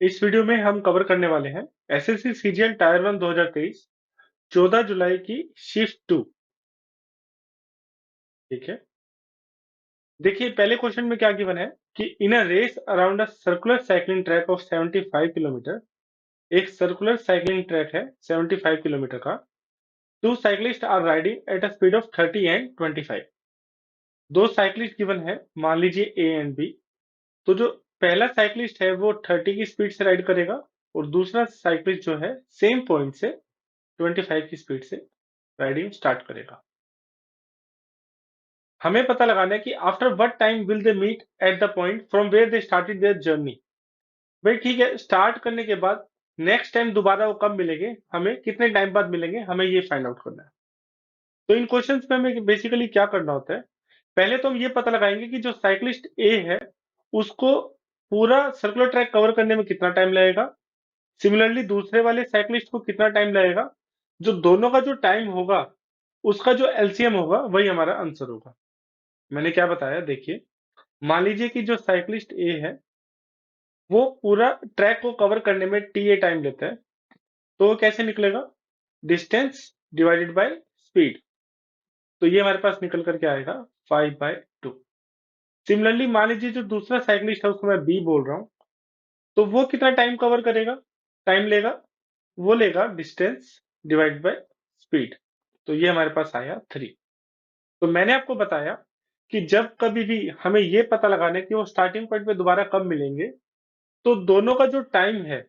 इस वीडियो में हम कवर करने वाले हैं एसएससी सीजीएल टायर 1 2023 14 जुलाई की शिफ्ट 2। ठीक है, देखिए पहले क्वेश्चन में क्या गिवन है कि in a race around a circular cycling track of 75 kilometre. एक सर्कुलर साइकिलिंग ट्रैक है 75 किलोमीटर का। Two cyclists are riding at a speed of 30 and 25। दो साइकिलिस्ट गिवन है, मान लीजिए ए एंड बी। तो जो पहला साइकिलिस्ट है वो 30 की स्पीड से राइड करेगा और दूसरा साइकिलिस्ट जो है सेम पॉइंट से 25 की स्पीड से राइडिंग स्टार्ट करेगा। हमें पता लगाना है कि after what time will they meet at the point from where they started their journey. भाई ठीक है, स्टार्ट करने के बाद नेक्स्ट टाइम दोबारा वो कब मिलेंगे, हमें कितने टाइम बाद मिलेंगे, हमें ये फाइंड आउट करना है। तो इन क्वेश्चंस में हमें बेसिकली क्या करना होता है, पहले तो हम ये पता लगाएंगे कि जो साइकिलिस्ट ए है उसको पूरा सर्कुलर ट्रैक कवर करने में कितना टाइम लगेगा। सिमिलरली दूसरे वाले साइकिलिस्ट को कितना टाइम लगेगा। जो दोनों का जो टाइम होगा उसका जो एलसीएम होगा वही हमारा आंसर होगा। मैंने क्या बताया, देखिए मान लीजिए कि जो साइकिलिस्ट ए है वो पूरा ट्रैक को कवर करने में टी ए टाइम लेता है, तो वो कैसे निकलेगा, डिस्टेंस डिवाइडेड बाय स्पीड। तो ये हमारे पास निकल करके आएगा 5/2। सिमिलरली मान लीजिए जो दूसरा साइकिलिस्ट है उसको मैं बी बोल रहा हूँ, तो वो कितना टाइम कवर करेगा, टाइम लेगा, वो लेगा डिस्टेंस डिवाइड बाय स्पीड। तो ये हमारे पास आया 3। तो मैंने आपको बताया कि जब कभी भी हमें ये पता लगाना है कि वो स्टार्टिंग पॉइंट पे दोबारा कब मिलेंगे, तो दोनों का जो टाइम है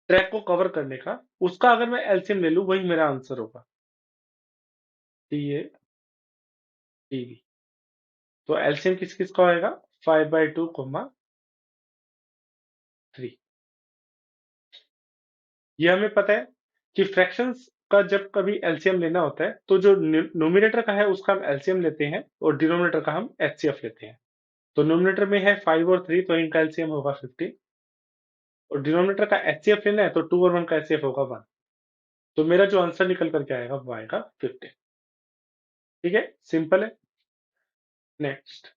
ट्रैक को कवर करने का, उसका अगर मैं एलसीएम ले लूं वही मेरा आंसर होगा, टी ए टी बी। तो एलसीएम किस किस का आएगा, 5/2 कोमा 3। ये हमें पता है कि फ्रैक्शंस का जब कभी एलसीएम लेना होता है तो जो नोमिनेटर का है उसका हम एलसीएम लेते हैं और डिनोमिनेटर का हम एचसीएफ लेते हैं। तो नोमिनेटर में है 5 और 3, तो इनका एलसीएम होगा 15 और डिनोमिनेटर का एचसीएफ लेना है तो 2 और 1 का एचसीएफ होगा 1। तो मेरा जो आंसर निकल करके आएगा वो आएगा 15। ठीक है, सिंपल है। नेक्स्ट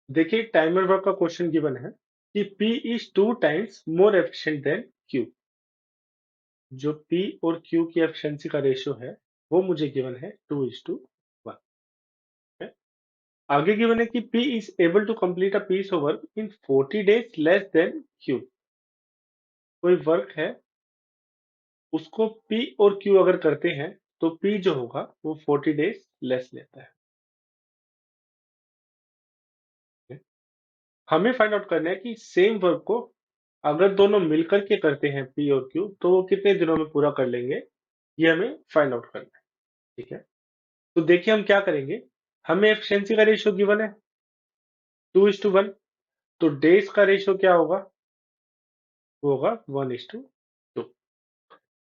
देखिए टाइमर वर्क का क्वेश्चन गिवन है कि P is 2 times more efficient than Q। जो P और Q की एफिशिएंसी का रेशियो है वो मुझे गिवन है 2:1 है। आगे गिवन है कि P is able to complete a piece of work in 40 days less than Q। कोई वर्क है उसको P और Q अगर करते हैं तो P जो होगा वो 40 डेज लेस लेता है। हमें फाइंड आउट करना है कि सेम वर्क को अगर दोनों मिलकर के करते हैं P और Q तो वो कितने दिनों में पूरा कर लेंगे, ये हमें फाइंड आउट करना है। ठीक है, तो देखिए हम क्या करेंगे, हमें एफिशिएंसी का रेशियो गिवन है 2:1। तो डेज का रेशियो क्या होगा, वो होगा 1:2।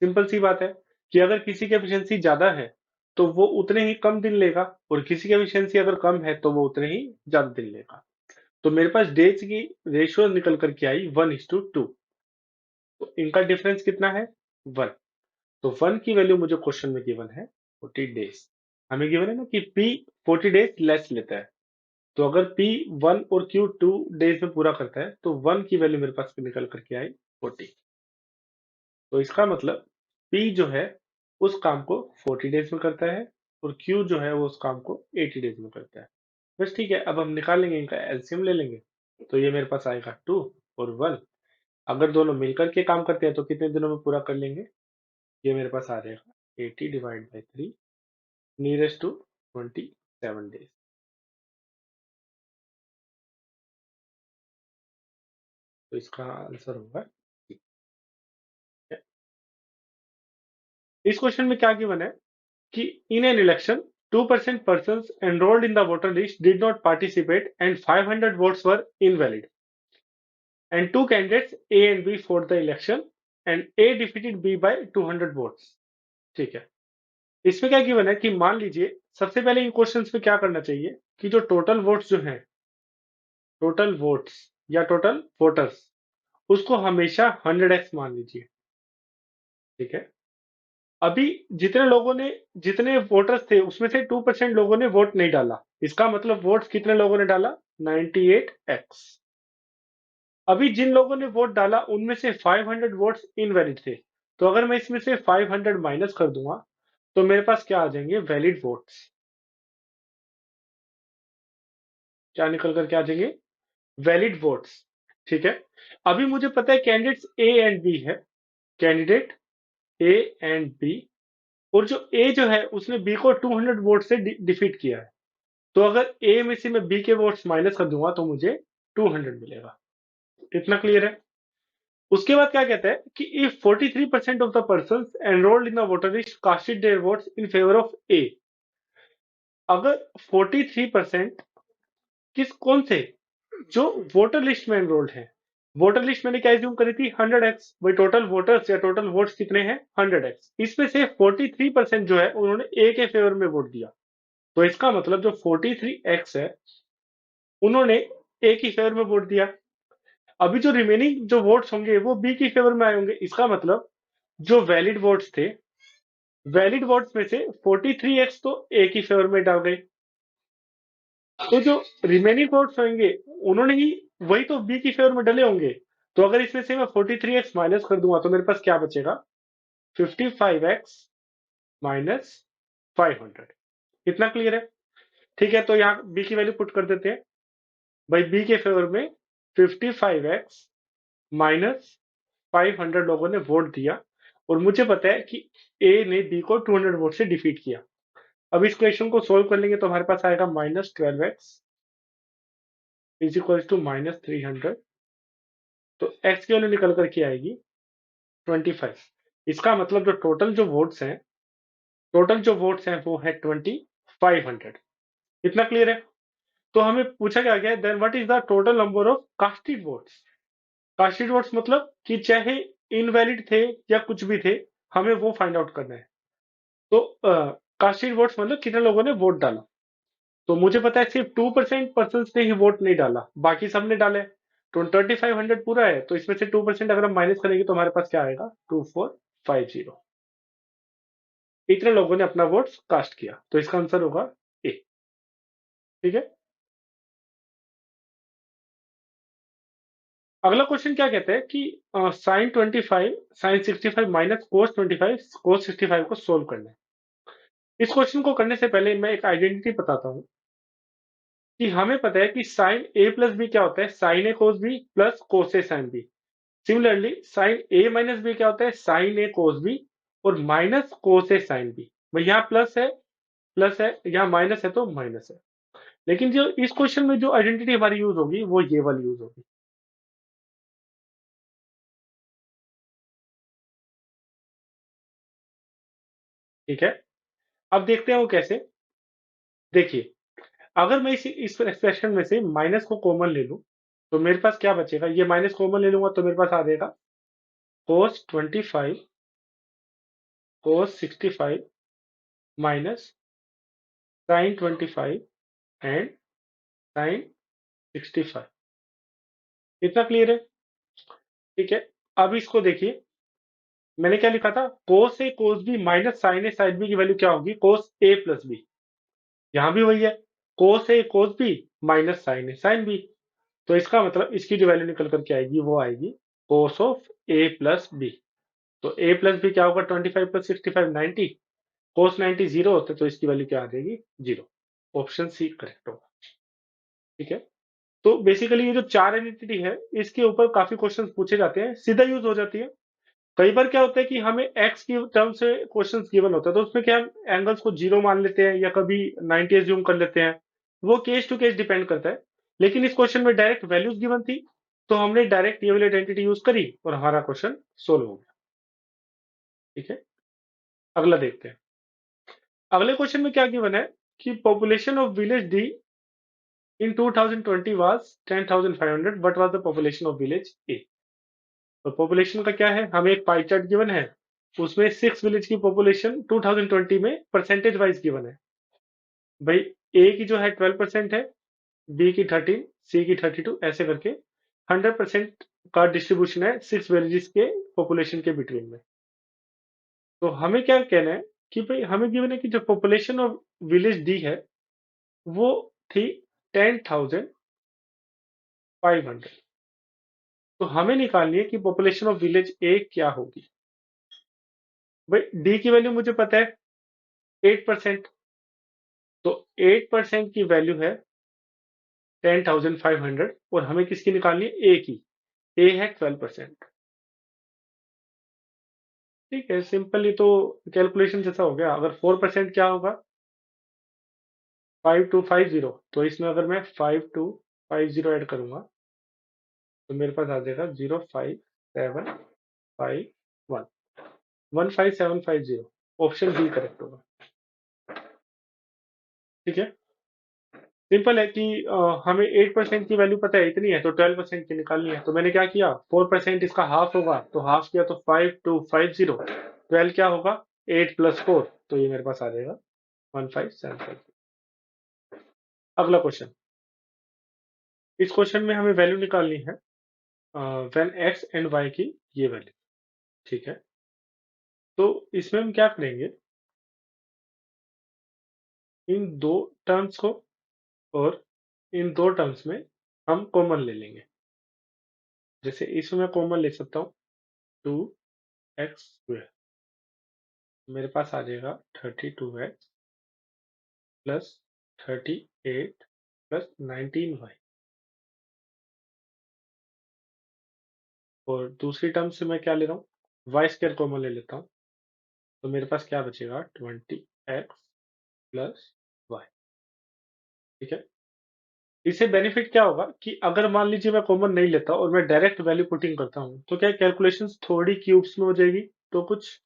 सिंपल सी बात है कि अगर किसी की एफिशिएंसी ज्यादा है तो वो उतने ही कम दिन लेगा और किसी की एफिशिएंसी अगर कम है तो वो उतने ही ज्यादा दिन लेगा। तो मेरे पास डेज की रेशियो निकल करके आई 1:2। तो इनका डिफरेंस कितना है, 1। तो 1 की वैल्यू मुझे क्वेश्चन में गिवन है 40 डेज। हमें गिवन है ना कि P 40 डेज लेस लेता है। तो अगर P 1 और Q 2 डेज में पूरा करता है तो 1 की वैल्यू मेरे पास निकल करके आई 40। तो इसका मतलब P जो है उस काम को 40 डेज में करता है और Q जो है वो उस काम को 80 डेज में करता है। बस ठीक है, अब हम निकाल लेंगे, इनका एलसीएम ले लेंगे। तो ये मेरे पास आएगा 2 और 1। अगर दोनों मिलकर के काम करते हैं तो कितने दिनों में पूरा कर लेंगे, ये मेरे पास आ जाएगा 80 divide by 3 nearest to 27 days. तो इसका आंसर होगा C। इस क्वेश्चन में क्या गिवन है कि in an election 2% persons enrolled in the voter list did not participate and 500 votes were invalid and two candidates A and B fought the election and A defeated B by 200 votes। ठीक है, इसमें क्या given है कि मान लीजिए सबसे पहले इन क्वेश्चंस में क्या करना चाहिए कि जो टोटल वोट्स जो हैं, टोटल वोट्स या टोटल वोटर्स, उसको हमेशा 100x मान लीजिए। ठीक है, अभी जितने लोगों ने, जितने वोटर्स थे उसमें से 2% लोगों ने वोट नहीं डाला, इसका मतलब वोट्स कितने लोगों ने डाला, 98x। अभी जिन लोगों ने वोट डाला उनमें से 500 वोट्स इनवैलिड थे, तो अगर मैं इसमें से 500 माइनस कर दूंगा तो मेरे पास क्या आ जाएंगे, वैलिड वोट्स। क्या निकल कर क्या आ जाएंगे, वैलिड वोट्स। ठीक है, अभी मुझे पता है कैंडिडेट्स ए एंड बी है, कैंडिडेट ए एंड बी, और जो ए जो है उसने बी को 200 वोट से डिफीट किया है, तो अगर ए में से मैं बी के वोट्स माइनस कर दूंगा तो मुझे 200 मिलेगा। इतना क्लियर है। उसके बाद क्या कहता है कि if 43% of the persons enrolled in the voter list casted their votes in favour of A, अगर 43% किस कौन से, जो वोटर लिस्ट में एनरोल्ड है, वोटर लिस्ट मैंने क्या एज्यूम करी थी 100x, भाई टोटल वोटर्स या टोटल वोट्स कितने हैं 100x, इसमें से 43% जो है उन्होंने ए के फेवर में वोट दिया, तो इसका मतलब जो 43x है उन्होंने ए की फेवर में वोट दिया। अभी जो रिमेनिंग जो वोट्स होंगे वो बी की फेवर में आए होंगे, इसका मतलब जो वैलिड वोट्स थे, वैलिड वोट्स में से 43x तो ए की फेवर में डाल गए, तो जो रिमेनिंग वोट्स होंगे उन्होंने ही वही तो बी की फेवर में डले होंगे, तो अगर इसमें से मैं 43x माइनस कर दूंगा तो मेरे पास क्या बचेगा, 55x माइनस 500। इतना क्लियर है। ठीक है, तो यहाँ बी की वैल्यू पुट कर देते हैं। भाई बी के फेवर में 55x माइनस 500 लोगों ने वोट दिया, और मुझे पता है कि ए ने बी को 200 वोट से डिफीट किया। अब इस क्वेश्चन को सोल्व कर लेंगे तो हमारे पास आएगा -12x इज इक्वल टू -300, तो x की वैल्यू निकल करके आएगी 25। इसका मतलब जो टोटल जो वोट्स हैं वो है 2500। इतना क्लियर है। तो हमें पूछा क्या गया, then what is the total number of casted votes. Casted votes मतलब कि चाहे इनवैलिड थे या कुछ भी थे, हमें वो फाइंड आउट करना है। तो कास्टेड वोट्स मतलब कितने लोगों ने वोट डाला, तो मुझे पता है सिर्फ 2% पर्सन ने ही वोट नहीं डाला, बाकी सबने डाले। तो 2500 पूरा है, तो इसमें से 2% अगर हम माइनस करेंगे तो हमारे पास क्या आएगा, 2450। इतने लोगों ने अपना वोट कास्ट किया, तो इसका आंसर होगा ए। ठीक है, अगला क्वेश्चन क्या कहते हैं कि sin 65 माइनस cos 25 cos 65 को सोल्व करना है। इस क्वेश्चन को करने से पहले मैं एक आइडेंटिटी बताता हूं कि हमें पता है कि साइन ए प्लस बी क्या होता है, साइन ए कोस बी प्लस कोस ए साइन बी। सिमिलरली साइन ए माइनस बी क्या होता है, साइन ए कोस बी और माइनस कोस ए साइन बी। भाई यहाँ प्लस है, यहाँ माइनस है तो माइनस है, लेकिन जो इस क्वेश्चन में जो आइडेंटिटी हमारी यूज होगी वो ये वाली यूज होगी। ठीक है, अब देखते हैं वो कैसे। देखिए, अगर मैं इस एक्सप्रेशन में से माइनस को कॉमन ले लूं तो मेरे पास क्या बचेगा, ये माइनस कॉमन ले लूंगा तो मेरे पास आ जाएगा cos 25 cos 65 minus sin 25 and sin 65। इतना क्लियर है। ठीक है, अब इसको देखिए, मैंने क्या लिखा था, cos ए cos बी माइनस sin ए sin बी की वैल्यू क्या होगी, cos ए प्लस बी। यहां भी वही है, cos ए cos बी माइनस sin ए sin बी। तो इसका मतलब इसकी जो वैल्यू निकल करके आएगी वो आएगी cos of a plus b. तो ए प्लस बी क्या होगा, 25 प्लस 65 90, cos 90 जीरो होते तो इसकी वैल्यू क्या आ जाएगी, जीरो। ऑप्शन सी करेक्ट होगा। ठीक है, तो बेसिकली ये जो चार आइडेंटिटी है इसके ऊपर काफी क्वेश्चंस पूछे जाते हैं, सीधा यूज हो जाती है। कई बार क्या होता है कि हमें एक्स की टर्म से क्वेश्चंस गिवन होता है, तो उसमें क्या हम एंगल्स को जीरो मान लेते हैं या कभी 90 एज्यूम कर लेते हैं, वो केस टू केस डिपेंड करता है। लेकिन इस क्वेश्चन में डायरेक्ट वैल्यूज गिवन थी, तो हमने डायरेक्ट ये वाली आइडेंटिटी यूज करी और हमारा क्वेश्चन सोल्व हो गया। ठीक है, अगला देखते हैं। अगले क्वेश्चन में क्या गिवन है कि population of village D in 2020 was 10,500, what was the population of village A. तो पॉपुलेशन का क्या है, हमें एक पाई चार्ट गिवन है, उसमें 6 विलेज की पॉपुलेशन 2020 में परसेंटेज वाइज गिवन है। भाई ए की जो है 12% है, बी की 13, सी की 32, ऐसे करके 100% का डिस्ट्रीब्यूशन है 6 विलेजेस के पॉपुलेशन के बिटवीन में। तो हमें क्या कहना है कि भाई हमें गिवन है कि जो पॉपुलेशन ऑफ विलेज डी है वो थी 10,500। तो हमें निकालनी है कि पॉपुलेशन ऑफ विलेज ए क्या होगी। भाई डी की वैल्यू मुझे पता है 8%, तो 8% की वैल्यू है 10,500 और हमें किसकी निकालनी है, ए की। ए है 12%। ठीक है, सिंपली तो कैलकुलेशन जैसा हो गया। अगर 4% क्या होगा, 5250, तो इसमें अगर मैं 5250 ऐड करूंगा तो मेरे पास आ जाएगा 05751, 15750। ऑप्शन बी करेक्ट होगा। ठीक है, सिंपल है कि हमें 8% की वैल्यू पता है इतनी है, तो 12% की निकालनी है। तो मैंने क्या किया, 4% इसका हाफ होगा, तो हाफ किया तो 5250, 12 क्या होगा, 8 + 4, तो ये मेरे पास आ जाएगा 15750। अगला क्वेश्चन, इस क्वेश्चन में हमें वैल्यू निकालनी है व्हेन एक्स एंड वाई की, ये वैल्यू। ठीक है, तो इसमें हम क्या करेंगे, इन दो टर्म्स को और इन दो टर्म्स में हम कॉमन ले लेंगे। जैसे इसमें मैं कॉमन ले सकता हूँ 2x², मेरे पास आ जाएगा 32x प्लस 38 प्लस 19y। और दूसरी टर्म से मैं क्या ले रहा हूँ, y² कॉमन ले लेता हूँ, तो मेरे पास क्या बचेगा, 20x प्लस वाई। ठीक है, इससे बेनिफिट क्या होगा कि अगर मान लीजिए मैं कॉमन नहीं लेता और मैं डायरेक्ट वैल्यू पुटिंग करता हूँ, तो क्या कैलकुलेशंस थोड़ी क्यूब्स में हो जाएगी। तो कुछ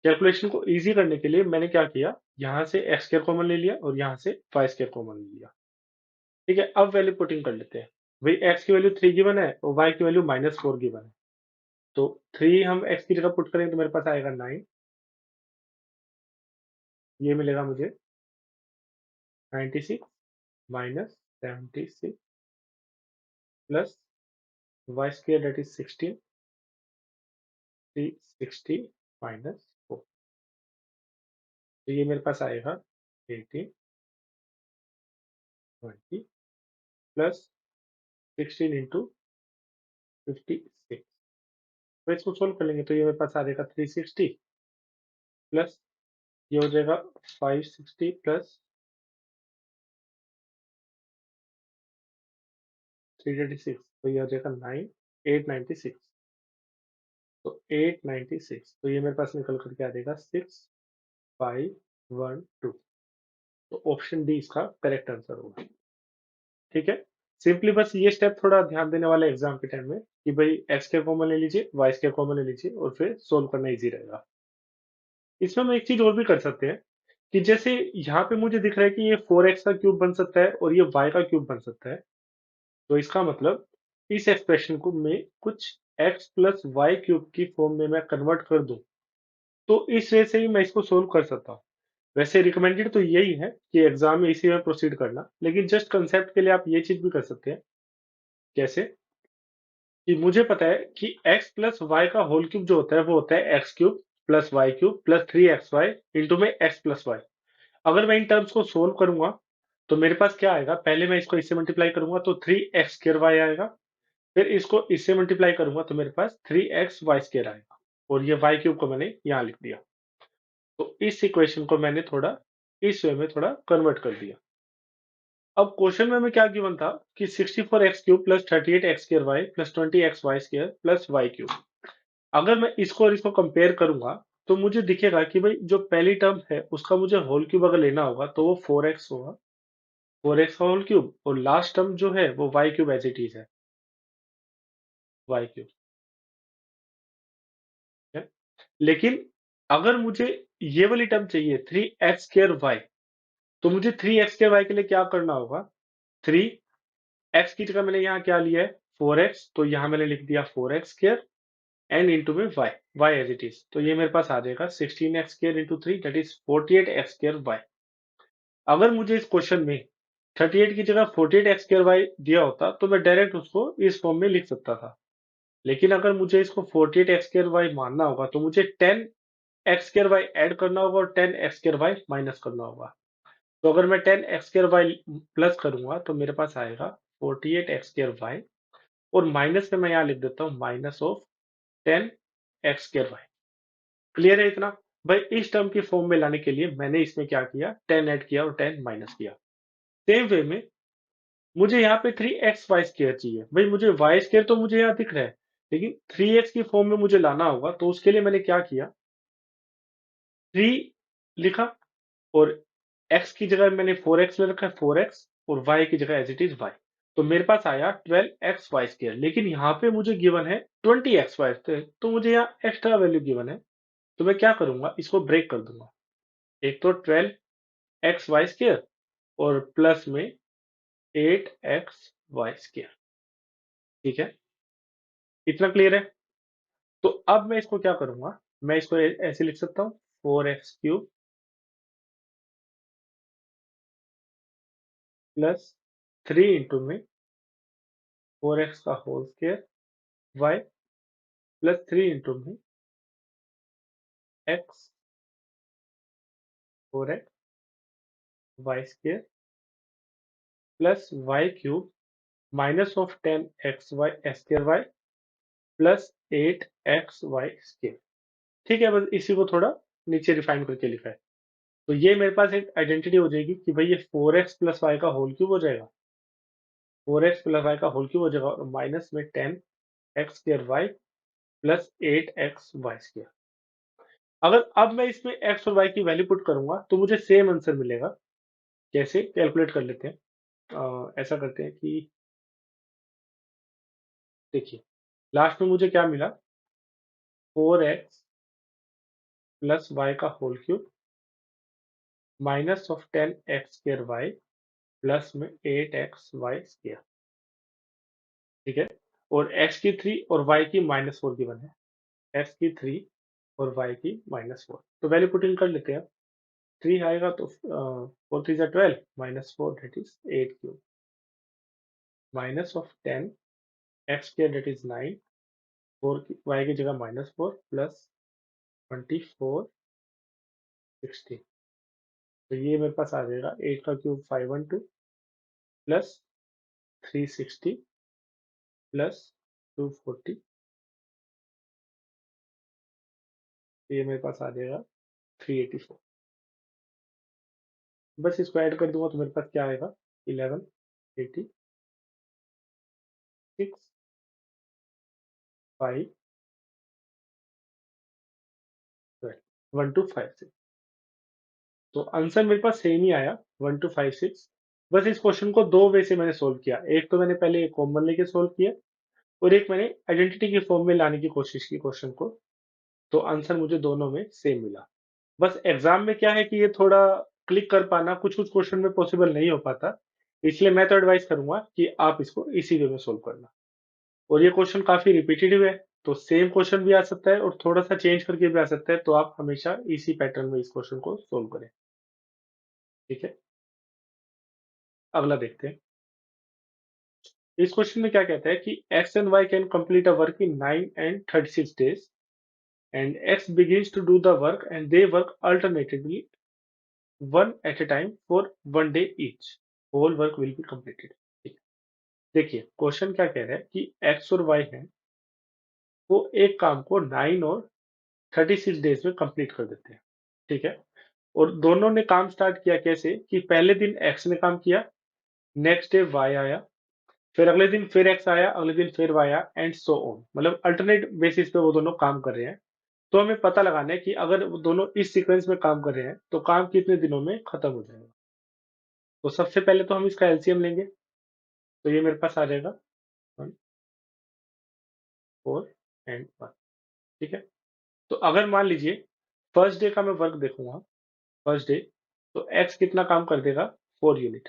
कैलकुलेशन को इजी करने के लिए मैंने क्या किया, यहाँ से x² कॉमन ले लिया और यहाँ से y² कॉमन ले लिया। ठीक है, अब वैल्यू पुटिंग कर लेते हैं। भाई x की वैल्यू 3 गिवन है और y की वैल्यू -4 गिवन है, तो 3 हम x की जगह पुट करेंगे तो मेरे पास आएगा 9, ये मिलेगा मुझे 96 -76 प्लस y² दैट इज 16, 360 -4, तो ये मेरे पास आएगा 18, 20 प्लस 16 इंटू 56। तो इसको सोल्व कर लेंगे तो ये मेरे पास आ जाएगा 360 प्लस, ये हो जाएगा 560 प्लस 336, तो ये हो जाएगा 896। तो 896, तो ये मेरे पास निकल करके आ जाएगा 6512। तो ऑप्शन डी इसका करेक्ट आंसर होगा। ठीक है, सिंपली बस ये स्टेप थोड़ा ध्यान देने वाला है एग्जाम के टाइम में कि भाई x² कॉमन ले लीजिए, y² कॉमन ले लीजिए और फिर सोल्व करना इजी रहेगा। इसमें हम एक चीज और भी कर सकते हैं कि जैसे यहाँ पे मुझे दिख रहा है कि ये 4x का क्यूब बन सकता है और ये y का क्यूब बन सकता है, तो इसका मतलब इस एक्सप्रेशन को मैं कुछ x प्लस वाई क्यूब की फॉर्म में मैं कन्वर्ट कर दूं, तो इस वे से भी मैं इसको सोल्व कर सकता हूँ। वैसे रिकमेंडेड तो यही है कि एग्जाम में इसी में प्रोसीड करना, लेकिन जस्ट कंसेप्ट के लिए आप ये चीज भी कर सकते हैं। कैसे, कि मुझे पता है कि x प्लस वाई का होल क्यूब जो होता है वो होता है x³ plus y cube plus 3xy into में x प्लस वाई। अगर मैं इन टर्म्स को सोल्व करूंगा तो मेरे पास क्या आएगा, पहले मैं इसको इससे मल्टीप्लाई करूंगा तो 3x² आएगा, फिर इसको इससे मल्टीप्लाई करूंगा तो मेरे पास 3xy² आएगा, और ये वाई क्यूब को मैंने यहाँ लिख दिया। तो इस इक्वेशन को मैंने थोड़ा इस वे में थोड़ा कन्वर्ट कर दिया। अब क्वेश्चन में हमें क्या गिवन था कि 64x³ plus 38x² plus 20xy² plus y cube. अगर मैं इसको और इसको कंपेयर करूंगा तो मुझे दिखेगा कि भाई जो पहली टर्म है उसका मुझे होल क्यूब अगर लेना होगा तो वो 4x होगा, 4x का होल क्यूब, और लास्ट टर्म जो है वो y cube as it is है, वाई क्यूब है। लेकिन अगर मुझे ये वाली टर्म चाहिए 3x²y, तो मुझे 3x²y के लिए क्या करना होगा, 3x की जगह मैंने यहाँ क्या लिया है 4x, तो यहाँ मैंने लिख दिया 4x² एंड इंटू में y एज इट इज, तो ये मेरे पास आ जाएगा 16x² into 3 that is 48x²y। अगर मुझे इस क्वेश्चन में 38 की जगह 48x² दिया होता तो मैं डायरेक्ट उसको इस फॉर्म में लिख सकता था, लेकिन अगर मुझे इसको 48x² मानना होगा तो मुझे 10x² ऐड करना होगा और 10x² माइनस करना होगा। तो अगर मैं 10x² प्लस करूंगा तो मेरे पास आएगा 48x² और माइनस में मैं यहाँ लिख देता हूँ minus of 10 x² y। Clear है इतना? भाई इस टर्म की फॉर्म में लाने के लिए मैंने इसमें क्या किया, 10 ऐड किया और 10 माइनस किया। सेम वे में मुझे यहाँ पे 3x² चाहिए। भाई मुझे y² तो मुझे यहाँ दिख रहा है, लेकिन 3x की फॉर्म में मुझे लाना होगा, तो उसके लिए मैंने क्या किया, 3 लिखा और x की जगह मैंने 4x ले रखा है, 4x, और y की जगह एज इट इज y। तो मेरे पास आया 12xy², लेकिन यहाँ पे मुझे गिवन है 20xy, तो मुझे यहाँ एक्स्ट्रा वैल्यू गिवन है। तो मैं क्या करूंगा, इसको ब्रेक कर दूंगा। एक तो 12xy² और प्लस में 8xy²। ठीक है, इतना क्लियर है? तो अब मैं इसको क्या करूंगा, मैं इसको ऐसे लिख सकता हूँ 4x³ प्लस 3 इंटू में 4x का whole square y plus 3 into में x 4x y² plus y³ minus of 10xy² plus 8xy²। ठीक है, बस इसी को थोड़ा नीचे रिफाइन करके लिखा है। तो ये मेरे पास एक आइडेंटिटी हो जाएगी कि भाई ये 4x प्लस वाई का होल क्यूब हो जाएगा, 4x प्लस वाई का होल क्यूब हो जाएगा, और माइनस में 10x² y प्लस 8xy²। अगर अब मैं इसमें x और y की वैल्यू पुट करूंगा तो मुझे सेम आंसर मिलेगा। कैसे कैलकुलेट कर लेते हैं, ऐसा करते हैं कि देखिए लास्ट में मुझे क्या मिला, 4x प्लस वाई का whole cube minus of 10x² y plus में 8xy²। ठीक है, और x की 3 और y की -4 गिवन है, x की 3 और y की -4। तो वैल्यू पुटिंग कर लेते हैं। 3 आएगा तो 4 3 12, -4 that is 8³ minus of 10x² that is 9, 4 y की जगह -4 प्लस 24 16। तो ये मेरे पास आ जाएगा 8 का क्यूब 512 प्लस 360 प्लस 240। ये मेरे पास आ जाएगा 384। बस इसको ऐड कर दूंगा तो मेरे पास क्या आएगा, 1186 5 12 1256। तो आंसर मेरे पास सेम ही आया, 1256। बस इस क्वेश्चन को दो वे से मैंने सोल्व किया, एक तो मैंने पहले कॉमन लेके सोल्व किया और एक मैंने आइडेंटिटी के फॉर्म में लाने की कोशिश की क्वेश्चन को। तो आंसर मुझे दोनों में सेम मिला। बस एग्जाम में क्या है कि ये थोड़ा क्लिक कर पाना कुछ कुछ क्वेश्चन में पॉसिबल नहीं हो पाता, इसलिए मैं तो एडवाइस करूंगा कि आप इसको इसी वे में सोल्व करना। और ये क्वेश्चन काफी रिपीटेटिव है, तो सेम क्वेश्चन भी आ सकता है और थोड़ा सा चेंज करके भी आ सकता है, तो आप हमेशा इसी पैटर्न में इस क्वेश्चन को सोल्व करें। ठीक है, अगला देखते हैं। इस क्वेश्चन में क्या कहता है कि x and y can complete a work in 9 and 36 days and x begins to do the work and they work alternately one at a time for 1 day each, whole work will be completed। ठीक है। देखिए question क्या कह रहा है कि x और y है वो एक काम को 9 और 36 डेज में कंप्लीट कर देते हैं। ठीक है, और दोनों ने काम स्टार्ट किया कैसे कि पहले दिन x ने काम किया, नेक्स्ट डे y आया, फिर अगले दिन फिर x आया, अगले दिन फिर y आया, एंड सो ऑन। मतलब अल्टरनेट बेसिस पे वो दोनों काम कर रहे हैं। तो हमें पता लगाना है कि अगर वो दोनों इस सीक्वेंस में काम कर रहे हैं तो काम कितने दिनों में खत्म हो जाएगा। तो सबसे पहले तो हम इसका एलसीएम लेंगे, तो ये मेरे पास आ जाएगा 1 4 एंड 1। ठीक है, तो अगर मान लीजिए फर्स्ट डे का मैं वर्क देखूंगा, फर्स्ट डे तो x कितना काम कर देगा, 4 यूनिट,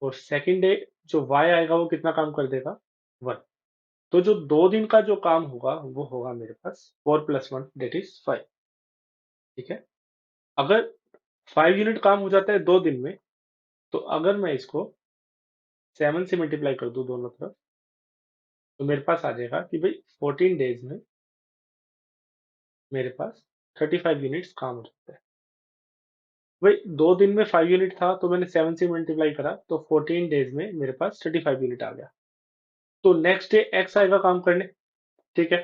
और सेकंड डे जो y आएगा वो कितना काम कर देगा, 1। तो जो 2 दिन का जो काम होगा वो होगा मेरे पास 4 + 1 दैट इज 5। ठीक है, अगर 5 यूनिट काम हो जाता है 2 दिन में, तो अगर मैं इसको 7 से मल्टीप्लाई कर दूं दोनों तरफ, तो मेरे पास आ जाएगा कि भाई 14 डेज में मेरे पास 35 यूनिट्स काम हो जाता है। भाई 2 दिन में 5 यूनिट था तो मैंने 7 से मल्टीप्लाई करा तो 14 डेज में मेरे पास 35 यूनिट आ गया। तो नेक्स्ट डे एक्स आएगा काम करने, ठीक है।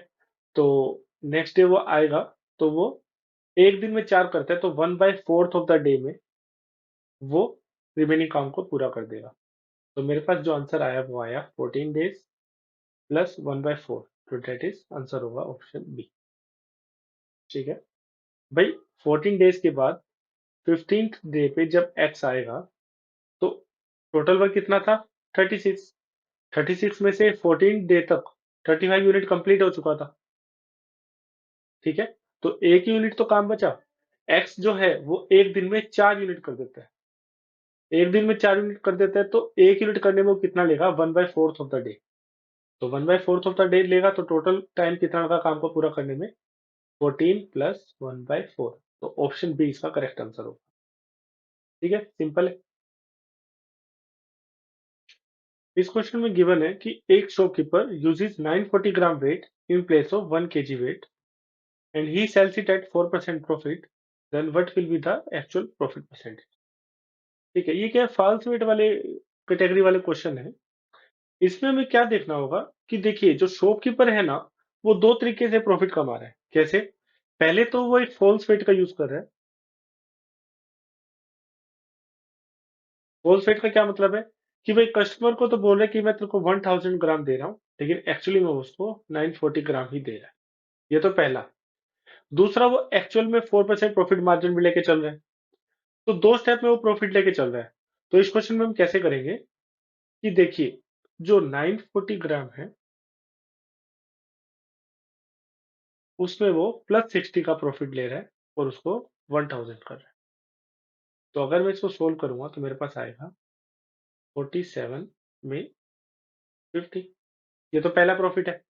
तो नेक्स्ट डे वो आएगा, तो वो एक दिन में 4 करता है, तो 1/4 ऑफ द डे में वो रिमेनिंग काम को पूरा कर देगा। तो मेरे पास जो आंसर आया वो आया 14 डेज प्लस 1/4, तो डेट इज आंसर होगा ऑप्शन बी, ठीक है भाई। 14 डेज के बाद 15th डे पे जब एक्स आएगा, तो टोटल वर्क कितना था? 36। 36 में से 14 डे तक 35 यूनिट कंप्लीट हो चुका था, ठीक है। तो एक यूनिट तो काम बचा। एक्स जो है वो एक दिन में 4 यूनिट कर देता है, एक दिन में 4 यूनिट कर देता है, तो एक यूनिट करने में वो कितना लेगा? 1/4 ऑफ द डे। तो 1/4 ऑफ द डे लेगा, तो टोटल टाइम कितना लगा काम को पूरा करने में? 14 प्लस 1/4, तो ऑप्शन बी इसका करेक्ट आंसर होगा, ठीक है, सिंपल है। इस क्वेश्चन में गिवन है कि एक shopkeeper uses 940 gram weight in place of 1 kg weight and he sells it at 4% profit, then what will be the actual profit percentage? ठीक है, ये क्या फॉल्स वेट वाले कैटेगरी वाले क्वेश्चन है। इसमें हमें क्या देखना होगा कि देखिए जो शॉपकीपर है ना, वो दो तरीके से प्रॉफिट कमा रहा है। कैसे? पहले तो वो एक फॉल्स वेट का यूज कर रहा है। फॉल्स वेट का क्या मतलब है कि भाई कस्टमर को तो बोल रहा है कि मैं तेरे को 1000 ग्राम दे रहा हूँ, लेकिन एक्चुअली में उसको 940 ग्राम ही दे रहा है। ये तो पहला। दूसरा, वो एक्चुअल में 4% प्रॉफिट मार्जिन भी लेके चल रहे हैं। तो दो स्टेप में वो प्रॉफिट लेके चल रहा है। तो इस क्वेश्चन में हम कैसे करेंगे कि देखिए जो 940 ग्राम है उसमें वो +60 का प्रॉफिट ले रहा है और उसको 1000 कर रहा है। तो अगर मैं इसको सोल्व करूंगा तो मेरे पास आएगा 47 में 50। ये तो पहला प्रॉफिट है।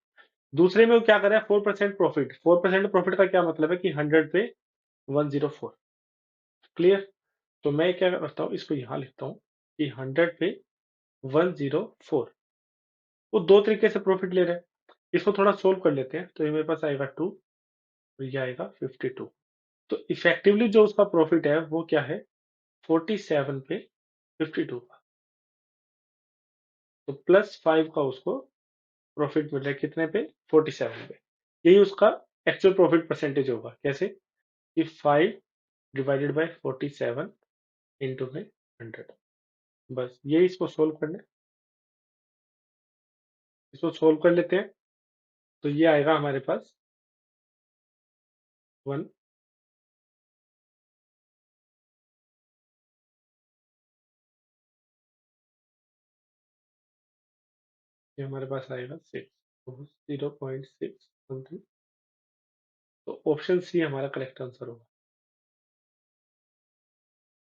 दूसरे में वो क्या कर रहा है? 4% प्रॉफिट। 4% प्रॉफिट का क्या मतलब है कि 100 पे 104। क्लियर? तो मैं क्या करता हूँ, इसको यहां लिखता हूँ कि 100 पे 104। वो दो तरीके से प्रॉफिट ले रहे हैं। इसको थोड़ा सोल्व कर लेते हैं, तो ये मेरे पास आएगा 2 और ये आएगा 52। तो इफेक्टिवली जो उसका प्रॉफिट है वो क्या है? 47 पे 52 का। तो +5 का उसको प्रॉफिट मिल रहा है कितने पे? 47 पे। यही उसका एक्चुअल प्रॉफिट परसेंटेज होगा। कैसे? कि 5 डिवाइडेड बाय 47 इंटू में 100। बस ये इसको सोल्व करना है। इसको सोल्व कर लेते हैं, तो ये आएगा हमारे पास 1, ये हमारे पास आएगा 6, तो 0.6 समथिंग। तो ऑप्शन सी हमारा करेक्ट आंसर होगा,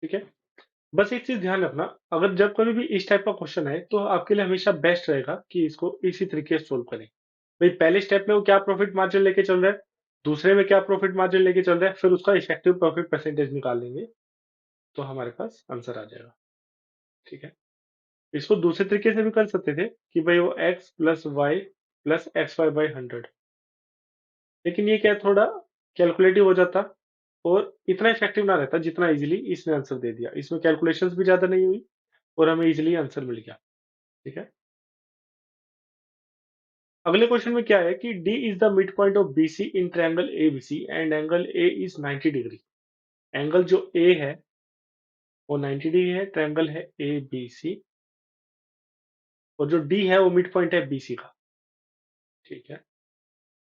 ठीक है। बस एक चीज ध्यान रखना, अगर जब कभी भी इस टाइप का क्वेश्चन है तो आपके लिए हमेशा बेस्ट रहेगा कि इसको इसी तरीके से सोल्व करें। भाई पहले स्टेप में वो क्या प्रॉफिट मार्जिन लेके चल रहा है, दूसरे में क्या प्रॉफिट मार्जिन लेके चल रहा है, फिर उसका इफेक्टिव प्रॉफिट परसेंटेज निकाल लेंगे, तो हमारे पास आंसर आ जाएगा, ठीक है। इसको दूसरे तरीके से भी कर सकते थे कि भाई वो x plus y plus x y by 100, लेकिन ये क्या थोड़ा कैलकुलेटिव हो जाता और इतना इफेक्टिव ना रहता जितना इजीली इसने आंसर दे दिया। इसमें कैलकुलेशंस भी ज्यादा नहीं हुई और हमें इजीली आंसर मिल गया, ठीक है। अगले क्वेश्चन में क्या है कि D is the mid point of BC in triangle ABC and angle A is 90 degree. Angle जो A है वो 90 डिग्री है, ट्रायंगल है ABC, और जो D है वो मिड पॉइंट है BC का, ठीक है।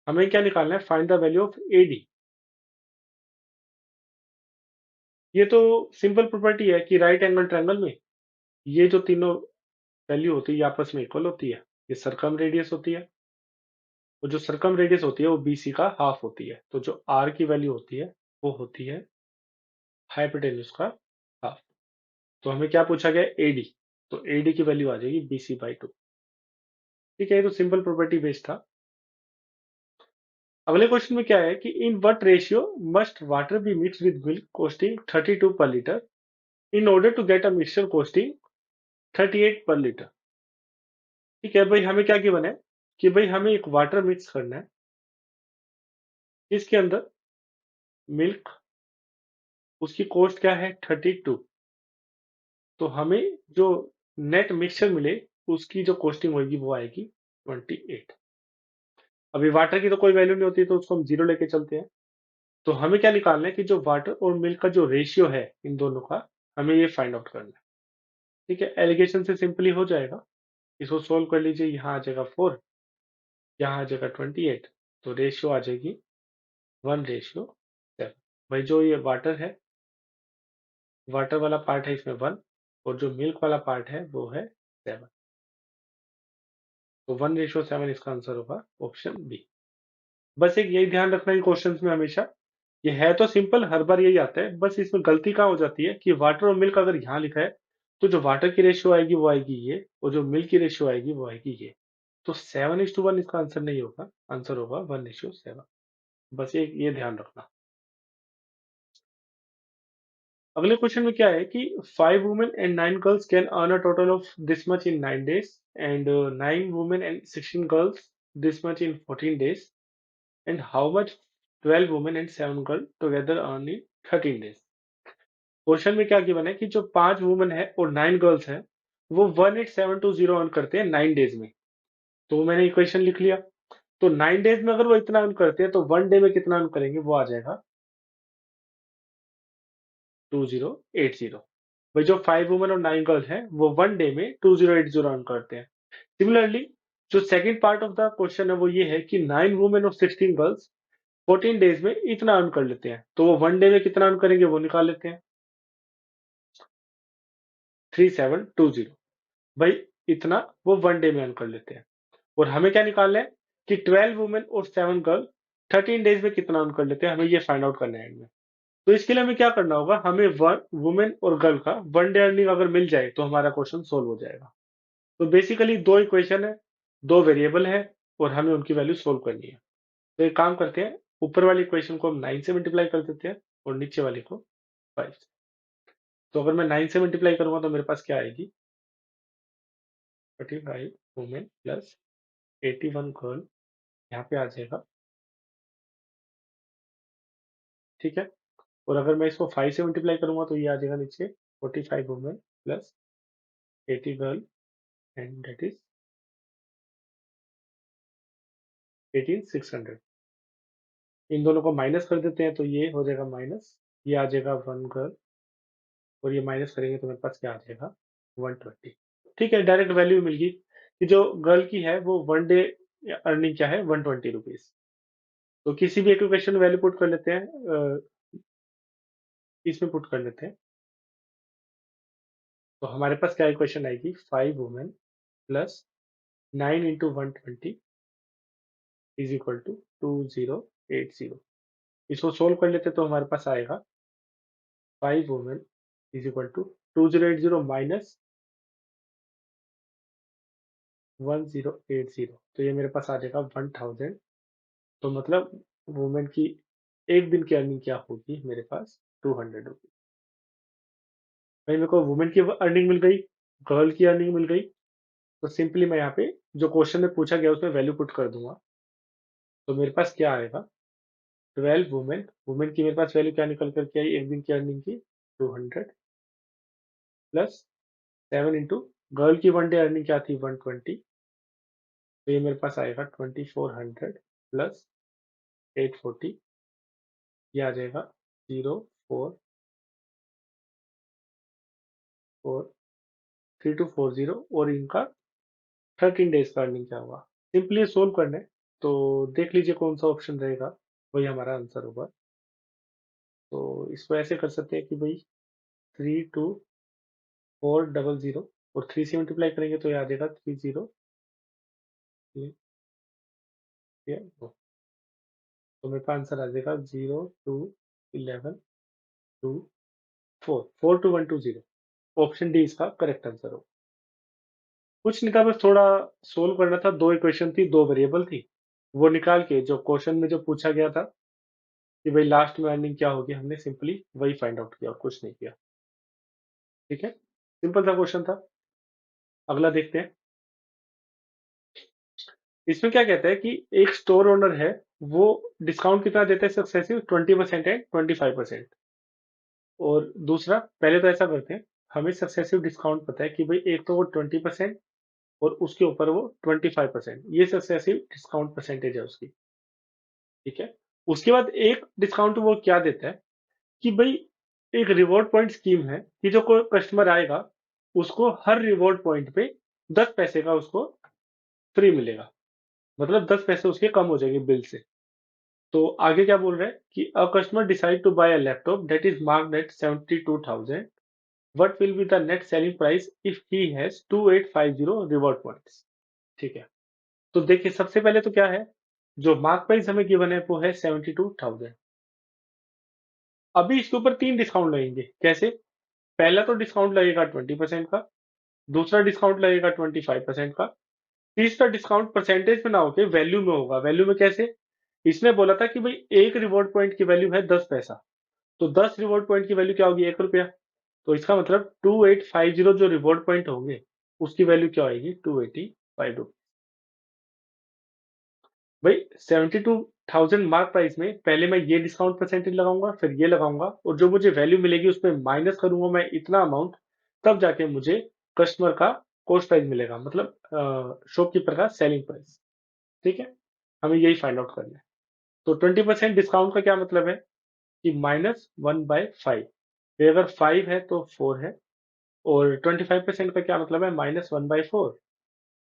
हमें क्या निकालना है? Find the value of AD। ये तो सिंपल प्रॉपर्टी है कि राइट एंगल ट्रायंगल में ये जो तीनों वैल्यू होती है ये आपस में इक्वल होती है। ये सरकम रेडियस होती है, और जो सरकम रेडियस होती है वो BC का हाफ होती है। तो जो R की वैल्यू होती है वो होती है हाइपोटेन्यूज का हाफ। तो हमें क्या पूछा गया? AD। तो AD की वैल्यू आ जाएगी BC/2, ठीक है। ये तो सिंपल प्रॉपर्टी बेस्ड था। अगले क्वेश्चन में क्या है कि in what ratio must water be mix with milk costing 32 per litre in order to get a mixture costing 38 per litre. ठीक है भाई, हमें क्या गिवन है कि भाई हमें एक वाटर मिक्स करना है, इसके अंदर मिल्क, उसकी कॉस्ट क्या है? 32। तो हमें जो नेट मिक्सचर मिले उसकी जो कॉस्टिंग होगी वो आएगी 28। अभी वाटर की तो कोई वैल्यू नहीं होती तो उसको हम 0 लेके चलते हैं। तो हमें क्या निकालना है कि जो वाटर और मिल्क का जो रेशियो है इन दोनों का, हमें ये फाइंड आउट करना है। ठीक है, एलिगेशन से सिंपली हो जाएगा। इसको सोल्व कर लीजिए, यहाँ आ जाएगा 4, यहाँ आ जाएगा 28, तो रेशियो आ जाएगी 1:7। भाई जो ये वाटर है, वाटर वाला पार्ट है इसमें 1, और जो मिल्क वाला पार्ट है वो है 7। तो 1:7 इसका आंसर होगा ऑप्शन बी। बस एक यही ध्यान रखना है क्वेश्चंस में हमेशा, ये है तो सिंपल, हर बार यही आता है, बस इसमें गलती कहाँ हो जाती है कि वाटर और मिल्क अगर यहाँ लिखा है तो जो वाटर की रेशियो आएगी वो आएगी ये, और जो मिल्क की रेशियो आएगी वो आएगी ये। तो 7:1 इसका आंसर नहीं होगा, आंसर होगा 1:7। बस ये ध्यान रखना। अगले क्वेश्चन में क्या है कि 5 women and 9 girls can earn a total of this much in 9 days, and 9 women and 16 girls this much in 14 days, and how much 12 women and 7 girl together earn in 13 days। Question में क्या given है कि जो 5 women है और 9 girls हैं वो 18720 earn करते हैं 9 डेज में। तो मैंने इक्वेशन लिख लिया। तो 9 डेज में अगर वो इतना अर्न करते हैं तो 1 डे में कितना अर्न करेंगे, वो आ जाएगा 2080। भाई जो 5 वुमेन और 9 गर्ल्स हैं वो 1 डे में 2080 अर्न करते हैं। सिमिलरली जो second part of the question है वो ये है कि 9 वुमेन और 16 गर्ल्स 14 डेज में इतना अर्न कर लेते हैं, तो वो 1 डे में कितना अर्न करेंगे वो निकाल लेते हैं। 3720। भाई इतना वो 1 डे में अर्न कर लेते हैं, और हमें क्या निकालना है कि 12 वुमेन और 7 गर्ल 13 डेज में कितना अर्न कर लेते हैं, हमें ये फाइंड आउट करना है एंड में। तो इसके लिए हमें क्या करना होगा, हमें वन वुमेन और गर्ल का 1 डे अर्निंग अगर मिल जाए तो हमारा क्वेश्चन सोल्व हो जाएगा। तो बेसिकली दो इक्वेशन है, दो वेरिएबल है, और हमें उनकी वैल्यू सोल्व करनी है। तो एक काम करते हैं, ऊपर वाली इक्वेशन को हम 9 से मल्टीप्लाई कर देते हैं और नीचे वाली को 5 से। तो अगर मैं 9 से मल्टीप्लाई करूंगा तो मेरे पास क्या आएगी, 35 वुमेन प्लस 81 गर्ल, यहाँ पे आ जाएगा। ठीक है, और अगर मैं इसको 5 से मल्टीप्लाई करूंगा तो ये आ जाएगा नीचे 45 women plus 80 girl, and that is 18600। इन दोनों को माइनस कर देते हैं तो ये हो जाएगा माइनस, ये आ जाएगा 1 गर्ल, और ये माइनस करेंगे तो मेरे पास क्या आ जाएगा 120। ठीक है, डायरेक्ट वैल्यू मिल गई कि जो गर्ल की है वो 1 डे अर्निंग क्या है 120 रुपीज। तो किसी भी इक्वेशन में वैल्यू पुट कर लेते हैं, इसमें पुट कर लेते हैं, तो हमारे पास क्या इक्वेशन आएगी, 5 women plus 9 into 120 is equal to 2080। इसको सोल्व कर लेते तो हमारे पास आएगा 5 women is equal to 2080 minus 1080, तो ये मेरे पास आ जाएगा 1000। तो मतलब वुमेन की एक दिन की अर्निंग क्या होगी मेरे पास, 200 रुपीज। भाई मेरे को वुमेन की अर्निंग मिल गई, गर्ल की अर्निंग मिल गई, तो सिंपली मैं यहाँ पे जो क्वेश्चन में पूछा गया उसमें वैल्यू पुट कर दूंगा। तो मेरे पास क्या आएगा, 12 वुमेन, वुमेन की मेरे पास वैल्यू क्या निकल करके आई एक दिन की अर्निंग की, 200 प्लस 7 इंटू गर्ल की 1 डे अर्निंग क्या थी 120, तो ये मेरे पास आएगा 2400 प्लस 840, ये आ जाएगा 0443240, और इनका 13 डेज का अर्निंग क्या होगा। सिंपली सोल्व करना है, तो देख लीजिए कौन सा ऑप्शन रहेगा, वही हमारा आंसर होगा। तो इसको ऐसे कर सकते हैं कि भाई 32400, और 3 से मल्टीप्लाई करेंगे तो ये आ जाएगा 30, तो मेरे पास आंसर आ जाएगा 021124 ऑप्शन डी इसका करेक्ट आंसर हो। कुछ नहीं था, बस थोड़ा सोल्व करना था, दो इक्वेशन थी, दो वेरिएबल थी, वो निकाल के जो क्वेश्चन में जो पूछा गया था कि भाई लास्ट में अर्निंग क्या होगी, हमने सिंपली वही फाइंड आउट किया और कुछ नहीं किया। ठीक है, सिंपल सा क्वेश्चन था। अगला देखते हैं, इसमें क्या कहता है कि एक स्टोर ओनर है, वो डिस्काउंट कितना देता है सक्सेसिव, 20% एंड 25%। और दूसरा, पहले तो ऐसा करते हैं, हमें सक्सेसिव डिस्काउंट पता है कि भाई एक तो वो 20% और उसके ऊपर वो 25%, ये सक्सेसिव डिस्काउंट परसेंटेज है उसकी। ठीक है। उसके बाद एक डिस्काउंट वो क्या देता है कि भाई एक रिवॉर्ड पॉइंट स्कीम है कि जो कोई कस्टमर आएगा उसको हर रिवॉर्ड पॉइंट पे 10 पैसे का उसको फ्री मिलेगा, मतलब 10 पैसे उसके कम हो जाएंगे बिल से। तो आगे क्या बोल रहे हैं कि a customer decide to buy a laptop that is marked at 72,000, what will be the net selling price if he has 2850 reward points. ठीक है। तो देखिए सबसे पहले तो क्या है, जो मार्क प्राइस हमें गिवन है वो है 72,000। अभी इसके ऊपर तीन डिस्काउंट लगेंगे। कैसे? पहला तो डिस्काउंट लगेगा 20% का, दूसरा डिस्काउंट लगेगा 25% का, तीसरा डिस्काउंट परसेंटेज में ना होके वैल्यू में होगा। वैल्यू में कैसे? इसने बोला था कि भाई एक रिवॉर्ड पॉइंट की वैल्यू है 10 पैसा, तो 10 रिवॉर्ड पॉइंट की वैल्यू क्या होगी? 1 रुपया। तो इसका मतलब 2850 जो रिवॉर्ड पॉइंट होंगे उसकी वैल्यू क्या आएगी? 285 रुपये। भाई 72,000 मार्क प्राइस में पहले मैं ये डिस्काउंट परसेंटेज लगाऊंगा, फिर ये लगाऊंगा, और जो मुझे वैल्यू मिलेगी उसमें माइनस करूंगा मैं इतना अमाउंट, तब जाके मुझे कस्टमर का कॉस्ट प्राइस मिलेगा, मतलब शॉपकीपर का सेलिंग प्राइस। ठीक है। हमें यही फाइंड आउट करना है। तो 20% डिस्काउंट का क्या मतलब है कि -1/5। अगर 5 है तो 4 है, और 25% का क्या मतलब है? -1/4।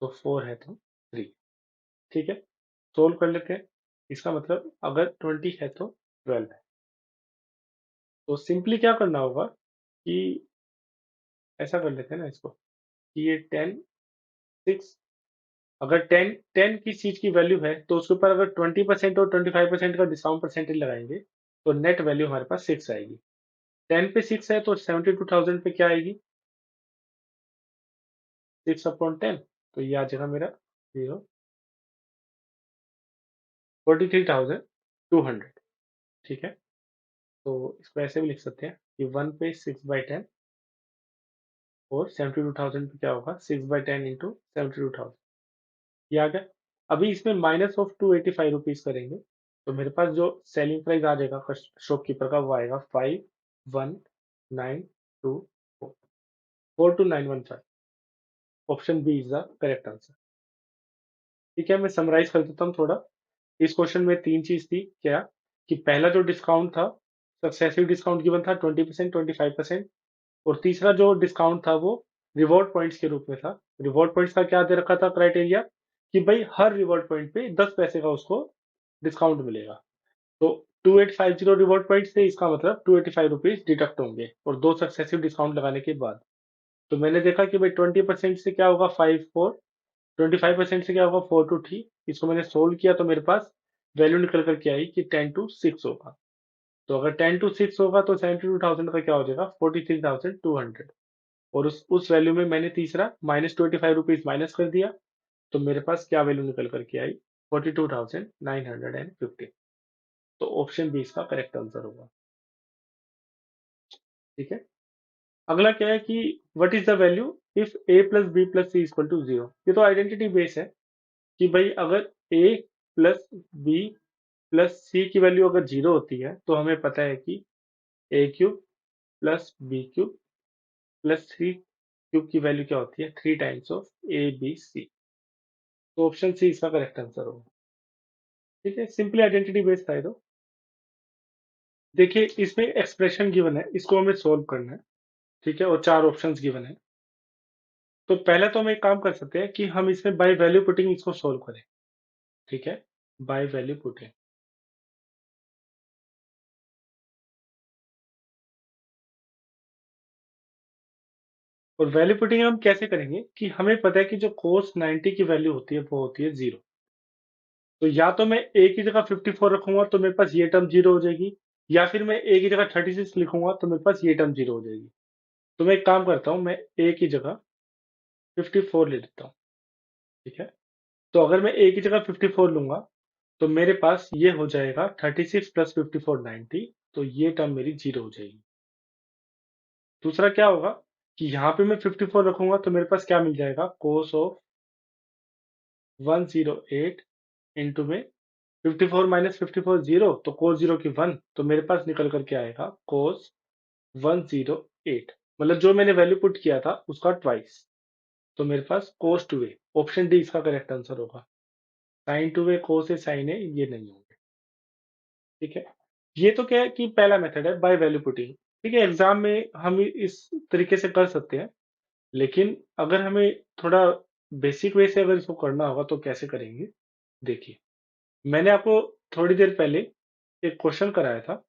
तो 4 है तो 3। ठीक है। सोल्व कर लेते हैं। इसका मतलब अगर 20 है तो 12 है। तो सिंपली क्या करना होगा कि ऐसा कर लेते हैं ना इसको, कि ये 10 6, अगर 10 की चीज की वैल्यू है तो उसके ऊपर अगर 20% और 25% का डिस्काउंट परसेंटेज लगाएंगे तो नेट वैल्यू हमारे पास 6 आएगी। 10 पे 6 है तो 72,000 पे क्या आएगी? 6/10। तो ये आ जाएगा मेरा 0 43,200। ठीक है। तो इसको ऐसे भी लिख सकते हैं कि 1 पे 6/10 और 72,000 पे क्या होगा? 6/10 इंटू 72,000। ये आ गया। अभी इसमें -285 रुपीज करेंगे तो मेरे पास जो सेलिंग प्राइस आ जाएगा शॉपकीपर का वो आएगा 51,924, 42,915। Option B is the correct answer. ठीक है, मैं समराइज कर देता हूँ थोड़ा। इस क्वेश्चन में तीन चीज थी क्या, कि पहला जो डिस्काउंट था, सक्सेसिव डिस्काउंट गिवन था 20%, 25%, और तीसरा जो डिस्काउंट था वो रिवॉर्ड पॉइंट्स के रूप में था। रिवॉर्ड पॉइंट्स का क्या दे रखा था क्राइटेरिया, कि भाई हर रिवॉर्ड पॉइंट पे 10 पैसे का उसको डिस्काउंट मिलेगा। तो 2850 रिवॉर्ड पॉइंट्स थे, इसका मतलब 285 रुपीज डिडक्ट होंगे, और दो सक्सेसिव डिस्काउंट लगाने के बाद। तो मैंने देखा कि भाई 20% से क्या होगा? 5 4, 25% से क्या होगा? 4 2 3। इसको मैंने सोल्व किया तो मेरे पास वैल्यू निकल करके आई कि 10 to 6 होगा। तो अगर 10 to 6 होगा तो 72,000 का क्या हो जाएगा? 43,200। और उस वैल्यू में मैंने तीसरा -25 रुपीज माइनस कर दिया, तो मेरे पास क्या वैल्यू निकल करके आई? 42,915। तो ऑप्शन बी इसका करेक्ट आंसर होगा। ठीक है। अगला क्या है कि what is the value if a plus b plus c equal to 0। ये तो आइडेंटिटी बेस है कि भाई अगर a प्लस बी प्लस सी की वैल्यू अगर 0 होती है तो हमें पता है कि a³ plus b³ plus c³ की वैल्यू क्या होती है? 3 times of a b c। तो ऑप्शन सी इसका करेक्ट आंसर होगा। ठीक है, सिंपली आइडेंटिटी बेस्ड था ये तो। देखिए इसमें एक्सप्रेशन गिवन है, इसको हमें सोल्व करना है। ठीक है, और चार ऑप्शंस गिवन है। तो पहले तो हम एक काम कर सकते हैं कि हम इसमें बाय वैल्यू पुटिंग इसको सोल्व करें। ठीक है, बाय वैल्यू पुटिंग। और वैल्यू पुटिंग हम कैसे करेंगे कि हमें पता है कि जो cos 90 की वैल्यू होती है वो होती है 0। तो या तो मैं a की जगह 54 रखूंगा तो मेरे पास ये टर्म 0 हो जाएगी, या फिर मैं a की जगह 36 लिखूंगा तो मेरे पास ये टर्म 0 हो जाएगी। तो मैं एक काम करता हूँ, मैं a की जगह 54 ले लेता हूँ। ठीक है। तो अगर मैं a की जगह 54 लूंगा तो मेरे पास ये हो जाएगा 36 प्लस 54 90। तो ये टर्म मेरी 0 हो जाएगी। दूसरा क्या होगा कि यहाँ पे मैं 54 रखूंगा तो मेरे पास क्या मिल जाएगा? cos ऑफ 108 इंटू में 54 माइनस 54 0, तो cos 0 की 1, तो मेरे पास निकल करके आएगा cos 108। मतलब जो मैंने वैल्यू पुट किया था उसका ट्वाइस। तो मेरे पास cos 2a, ऑप्शन डी इसका करेक्ट आंसर होगा। sin 2a cos a sin a ये नहीं होंगे। ठीक है, ये तो क्या है कि पहला मेथड है बाय वैल्यू पुटिंग। ठीक है, एग्जाम में हम इस तरीके से कर सकते हैं, लेकिन अगर हमें थोड़ा बेसिक वे से अगर इसको करना होगा तो कैसे करेंगे? देखिए, मैंने आपको थोड़ी देर पहले एक क्वेश्चन कराया था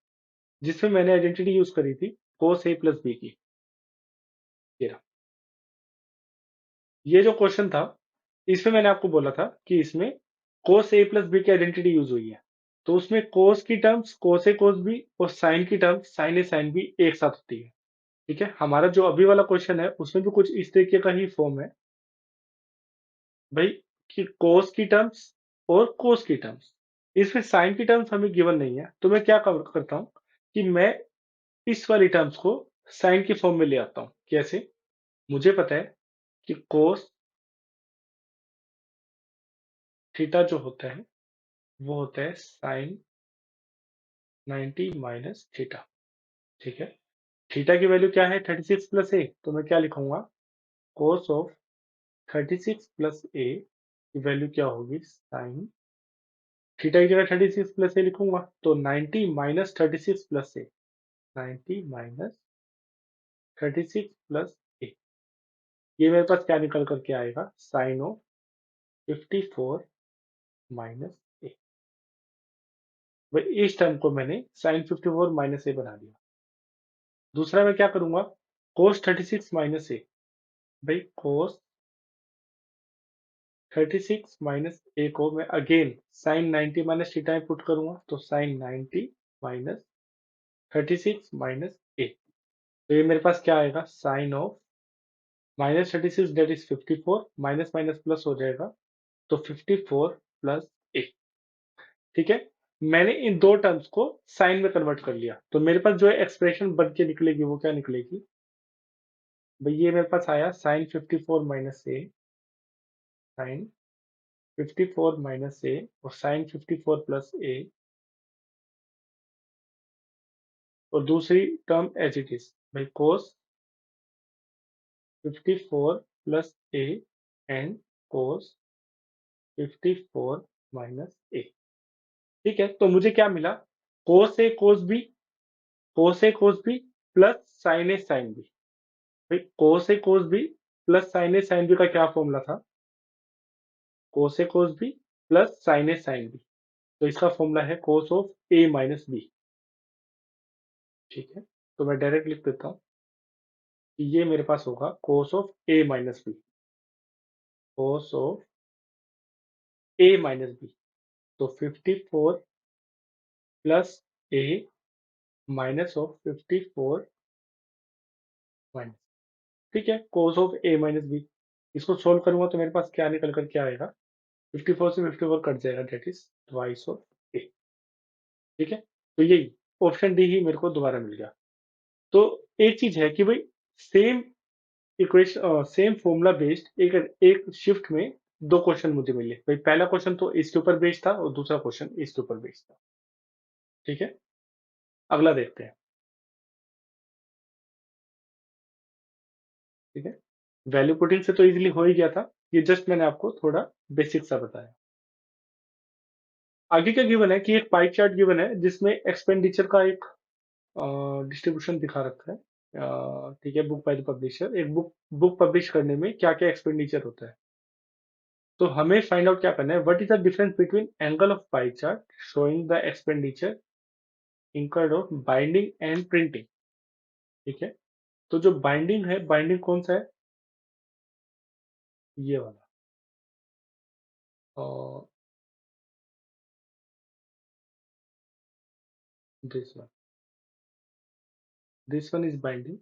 जिसमें मैंने आइडेंटिटी यूज करी थी cos a प्लस बी की। ये रहा। ये जो क्वेश्चन था, इसमें मैंने आपको बोला था कि इसमें cos a प्लस बी की आइडेंटिटी यूज हुई है। तो उसमें cos की terms cos a cos b और sin की terms sin a sin b एक साथ होती है। ठीक है, हमारा जो अभी वाला क्वेश्चन है उसमें भी कुछ इस तरीके का ही फॉर्म है भाई, कि cos की टर्म्स और cos की टर्म्स। इसमें sin की टर्म्स हमें गिवन नहीं है, तो मैं क्या करता हूँ कि मैं इस वाली टर्म्स को sin की फॉर्म में ले आता हूँ। कैसे? मुझे पता है कि cos थीटा जो होता है वो होता है sin 90 माइनस थीटा। ठीक है, थीटा की वैल्यू क्या है? 36 प्लस ए, तो मैं क्या लिखूंगा? cos ऑफ 36 प्लस ए की वैल्यू क्या होगी? sin थीटा की जगह 36 प्लस ए लिखूंगा, तो 90 माइनस 36 प्लस ए, 90 माइनस 36 प्लस ए, ये मेरे पास क्या निकल करके आएगा? साइन ऑफ 54 माइनस ए। भाई इस टर्म को मैंने साइन 54 माइनस ए बना दिया। दूसरा मैं क्या करूंगा? cos 36 माइनस ए। भाई cos 36 माइनस ए को मैं अगेन साइन 90 माइनस थीटा में पुट करूंगा, तो साइन 90 माइनस 36 माइनस ए। तो ये मेरे पास क्या आएगा? Sine of minus 36 that is 54, minus minus plus हो जाएगा, तो 54 प्लस ए। ठीक है, मैंने इन दो टर्म्स को साइन में कन्वर्ट कर लिया, तो मेरे पास जो एक्सप्रेशन बन के निकलेगी वो क्या निकलेगी? भाई ये मेरे पास आया sine 54 minus A, sine 54 minus A और साइन 54 प्लस ए, और दूसरी टर्म एज इट इज भाई cos 54 plus A and cos 54 minus A. ठीक है, तो मुझे क्या मिला? cos a cos b, cos a cos b plus sin a sin b। भाई cos a cos b plus sin a sin b का क्या फॉर्मूला था? cos a cos b plus sin a sin b, तो इसका formula है cos of a minus b। ठीक है, तो मैं डायरेक्ट लिख देता हूँ कि ये मेरे पास होगा cos of a minus b, cos of a minus b, तो 54 plus a minus of 54 minus. ठीक है, cos of a minus b, इसको सोल्व करूंगा तो मेरे पास क्या निकल कर क्या आएगा? 54 से 54 कट जाएगा, that is twice of a। ठीक है, तो यही ऑप्शन डी ही मेरे को दोबारा मिल गया। तो एक चीज है कि भाई same equation same formula based एक एक शिफ्ट में दो क्वेश्चन मुझे मिले। भाई पहला क्वेश्चन तो इसके ऊपर बेस्ड था और दूसरा क्वेश्चन इसके ऊपर बेस्ड था। ठीक है, अगला देखते हैं। ठीक है, वैल्यू पुटिंग से तो इजीली हो ही गया था, ये जस्ट मैंने आपको थोड़ा बेसिक सा बताया। आगे क्या गिवन है कि एक पाई चार्ट गिवन है जिसमें एक्सपेंडिचर का एक डिस्ट्रीब्यूशन दिखा रखा है। ठीक है, बुक बाय द पब्लिशर, एक बुक बुक पब्लिश करने में क्या क्या एक्सपेंडिचर होता है। तो हमें फाइंड आउट क्या करना है? What is the difference between angle of pie chart showing the expenditure incurred of binding and printing. ठीक है, तो जो बाइंडिंग है, बाइंडिंग कौन सा है? ये वाला, और this one, this one is binding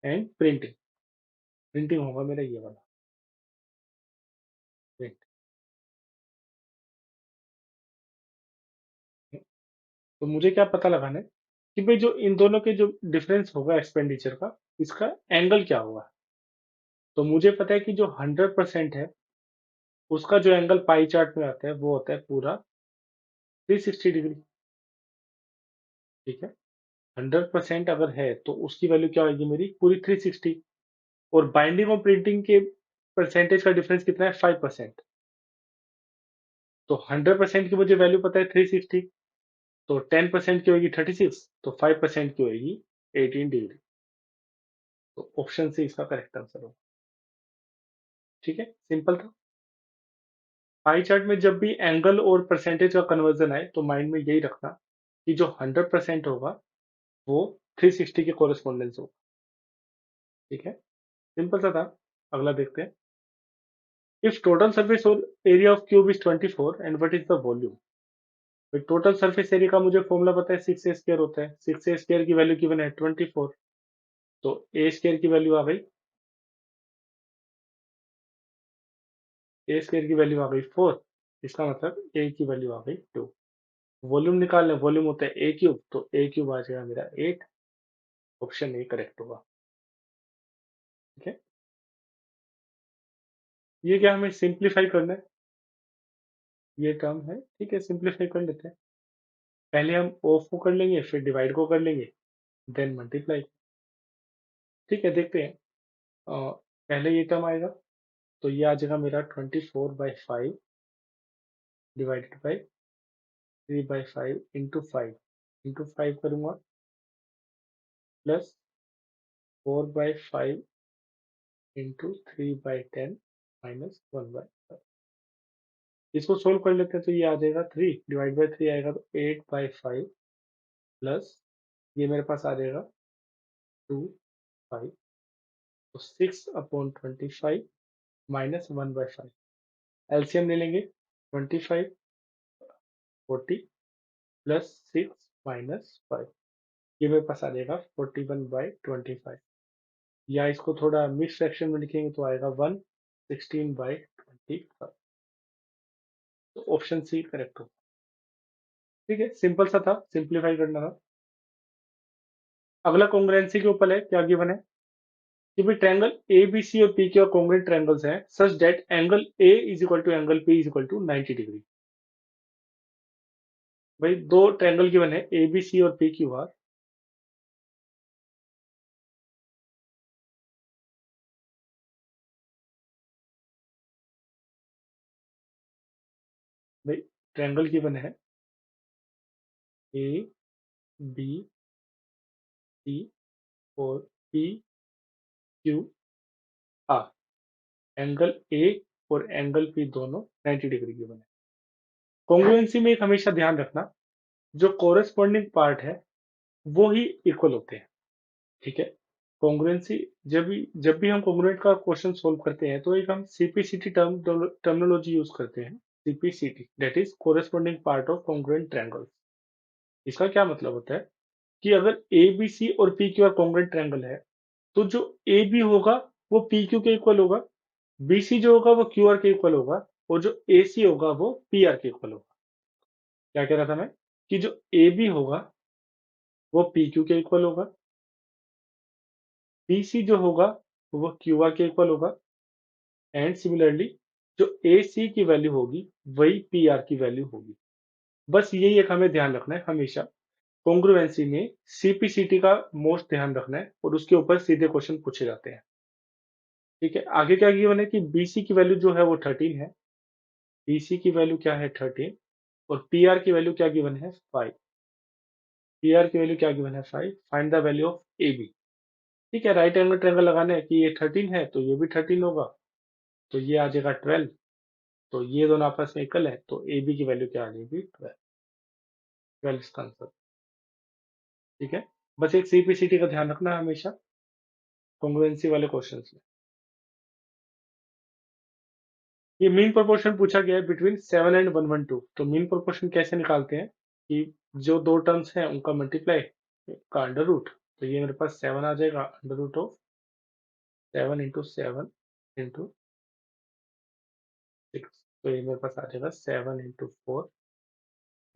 and printing. Printing होगा मेरा ये वाला, प्रिंट। तो मुझे क्या पता लगाना है कि भाई जो इन दोनों के जो डिफरेंस होगा एक्सपेंडिचर का, इसका एंगल क्या होगा। तो मुझे पता है कि जो 100% है उसका जो एंगल पाई चार्ट में आता है वो होता है पूरा 360 डिग्री। ठीक है, 100% अगर है तो उसकी वैल्यू क्या होगी मेरी पूरी 360। और बाइंडिंग और प्रिंटिंग के परसेंटेज का डिफरेंस कितना है 5%। तो 100% की मुझे वैल्यू पता है 360। तो 10% की होगी 36। तो 5% की होगी 18 डिग्री। तो ऑप्शन सी इसका करेक्ट आंसर होगा। ठीक है, सिंपल था। पाई चार्ट में जब भी एंगल और परसेंटेज का कन्वर्जन आए तो माइंड में यही रखना कि जो 100% होगा वो 360 के कोरेस्पॉन्डेंस होगा। ठीक है, सिंपल सा था। अगला देखते हैं। इफ टोटल सरफेस और area of cube is 24 and what is the volume. भाई टोटल सरफेस एरिया का मुझे फॉर्मूला पता है 6a² होता है। 6a² की वैल्यू गिवन है 24। तो a² की वैल्यू आ गई, a² की वैल्यू आ गई 4। इसका मतलब a की वैल्यू आ गई 2। वॉल्यूम निकालना, वॉल्यूम होता है a³। तो a³ आ जाएगा मेरा 8। ऑप्शन ए करेक्ट होगा। ठीक है, ये क्या हमें सिंप्लीफाई करना है। ये टर्म है, ठीक है, सिंप्लीफाई कर लेते हैं। पहले हम ऑफ को कर लेंगे, फिर डिवाइड को कर लेंगे, देन मल्टीप्लाई। ठीक है, देखते हैं। पहले ये टर्म आएगा तो ये आ जाएगा मेरा 24/5 डिवाइडेड बाई 3/5 इंटू 5 करूंगा, प्लस 4/5 इंटू 3/10 माइनस 1/5। इसको सोल्व कर लेते हैं तो ये आ जाएगा 3 डिवाइड बाई 3 आएगा तो 8/5 प्लस ये मेरे पास आ जाएगा 2/5। तो 6/25 माइनस 1/5। एलसीएम ले लेंगे। 25 40 प्लस 6 माइनस 5। ये मेरे पास आ जाएगा 41/25। या इसको थोड़ा मिक्स फ्रैक्शन में लिखेंगे तो आएगा 116/25। तो ऑप्शन सी करेक्ट हो। ठीक है, सिंपल सा था, सिंप्लीफाई करना था। अगला कॉन्ग्रुएंसी के ऊपर है। क्या गिवन है कि भाई ट्रायंगल ए बी सी और पी के और कॉन्ग्रुएंट ट्रायंगल्स हैं such that angle A is equal to angle P is equal to 90 degree. भाई दो ट्रायंगल गिवन है ए बी सी और पी क्यू आर। भाई ट्रायंगल गिवन है ए बी सी और P Q R. Angle A और angle P दोनों 90 degree given है। कॉन्ग्रुएंसी में एक हमेशा ध्यान रखना, जो कोरेस्पॉन्डिंग पार्ट है वो ही इक्वल होते हैं। ठीक है, कॉन्ग्रुएंसी जब भी हम कॉन्ग्रुएंट का क्वेश्चन सोल्व करते हैं तो एक हम सीपीसीटी टर्मिनोलॉजी यूज करते हैं। CPCT that is corresponding part of congruent triangle. इसका क्या मतलब होता है कि अगर ए बी सी और P Q are congruent triangle है तो जो ए बी होगा वो पी क्यू के इक्वल होगा, बी सी जो होगा वो क्यू आर के इक्वल होगा, और जो ए सी होगा वो पी आर के इक्वल होगा। क्या कह रहा था मैं कि जो ए बी होगा वो पी क्यू के इक्वल होगा, बी सी जो होगा वो क्यू आर के इक्वल होगा, एंड सिमिलरली जो ए सी की वैल्यू होगी वही पी आर की वैल्यू होगी। बस यही एक हमें ध्यान रखना है हमेशा। कॉन्ग्रुएंसी में सीपीसीटी का मोस्ट ध्यान रखना है और उसके ऊपर सीधे क्वेश्चन पूछे जाते हैं। ठीक है, आगे क्या गिवन है कि बीसी की वैल्यू जो है वो 13 है। बीसी की वैल्यू क्या है 13, और पी आर की वैल्यू क्या गिवन है 5। पी आर की वैल्यू क्या गिवन है 5। Find the value of A B. ठीक है, राइट एंगल ट्रायंगल लगाना है कि ये 13 है तो ये भी 13 होगा, तो ये आ जाएगा 12। तो ये दोनों आपस में इक्वल है तो ए बी की वैल्यू क्या आ जाएगी 12। 12 इसका आंसर। ठीक है, बस एक सीपीसीटी का ध्यान रखना है हमेशा कॉन्ग्रुएंसी वाले क्वेश्चन में। ये मीन प्रोपोर्शन पूछा गया है बिटवीन 7 एंड 112। तो मीन प्रोपोर्शन कैसे निकालते हैं कि जो दो टर्म्स हैं उनका मल्टीप्लाई का अंडर रूट। तो ये मेरे पास 7 आ जाएगा, under root of 7 into 7 into 6। तो ये मेरे पास आ जाएगा 7 इंटू 4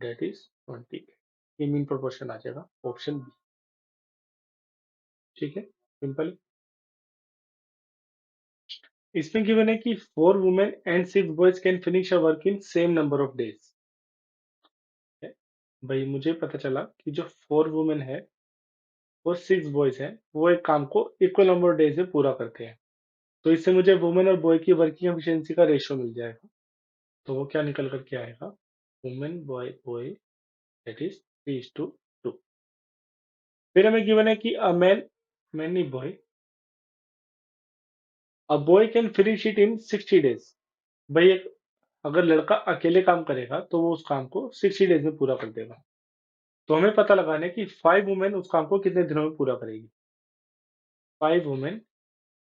दैट इज 20। ये मीन प्रोपोर्शन आ जाएगा ऑप्शन बी। ठीक है, सिंपल। इसमें गिवन है कि 4 women and 6 boys can finish a work in same number of days. भाई मुझे पता चला कि जो 4 वुमेन है वो 6 बॉयज हैं, वो एक काम को इक्वल नंबर ऑफ डेज में पूरा करते हैं। तो इससे मुझे वुमेन और बॉय की वर्किंग एफिशिएंसी का रेशियो मिल जाएगा। तो वो क्या निकल कर के आएगा, women boy boy that is 3:2। फिर हमें गिवन है कि अ मैन, मैन नहीं boy, a boy can finish it in 60 days. भाई एक, अगर लड़का अकेले काम करेगा तो वो उस काम को 60 डेज में पूरा कर देगा। तो हमें पता लगाना है कि 5 वुमेन उस काम को कितने दिनों में पूरा करेगी। 5 वुमेन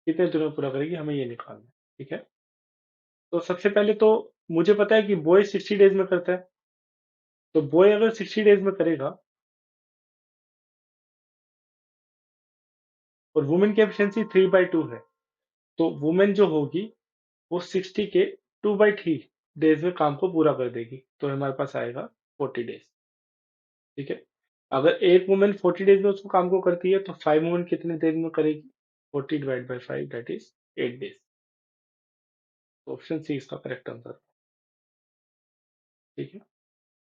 कितने दिनों में पूरा करेगी, हमें ये निकालना है। ठीक है, तो सबसे पहले तो मुझे पता है कि बॉय 60 डेज में करता है। तो बॉय अगर 60 डेज में करेगा और वुमेन की एफिशिएंसी 3/2 है, तो वुमेन जो होगी वो 60 के 2/3 डेज में काम को पूरा कर देगी। तो हमारे पास आएगा 40 डेज। ठीक है, अगर एक वुमेन 40 डेज में उसको काम को करती है तो 5 वुमेन कितने देर में करेगी, 40 divide by 5 that is 8 days. Option C इसका करेक्ट आंसर। ठीक है,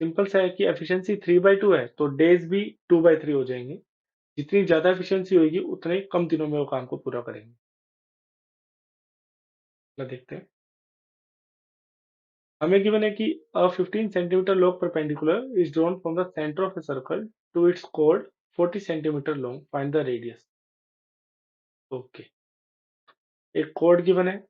सिंपल सा है कि एफिशिएंसी 3/2 है तो डेज भी 2/3 हो जाएंगे। जितनी ज्यादा एफिशिएंसी होगी उतने कम दिनों में वो काम को पूरा करेंगे। अगला देखते हैं, हमें गिवन है कि a 15 centimetre long perpendicular is drawn from the centre of a circle to its कोड 40 centimetre long, find the radius. Okay, एक कोड गिवन है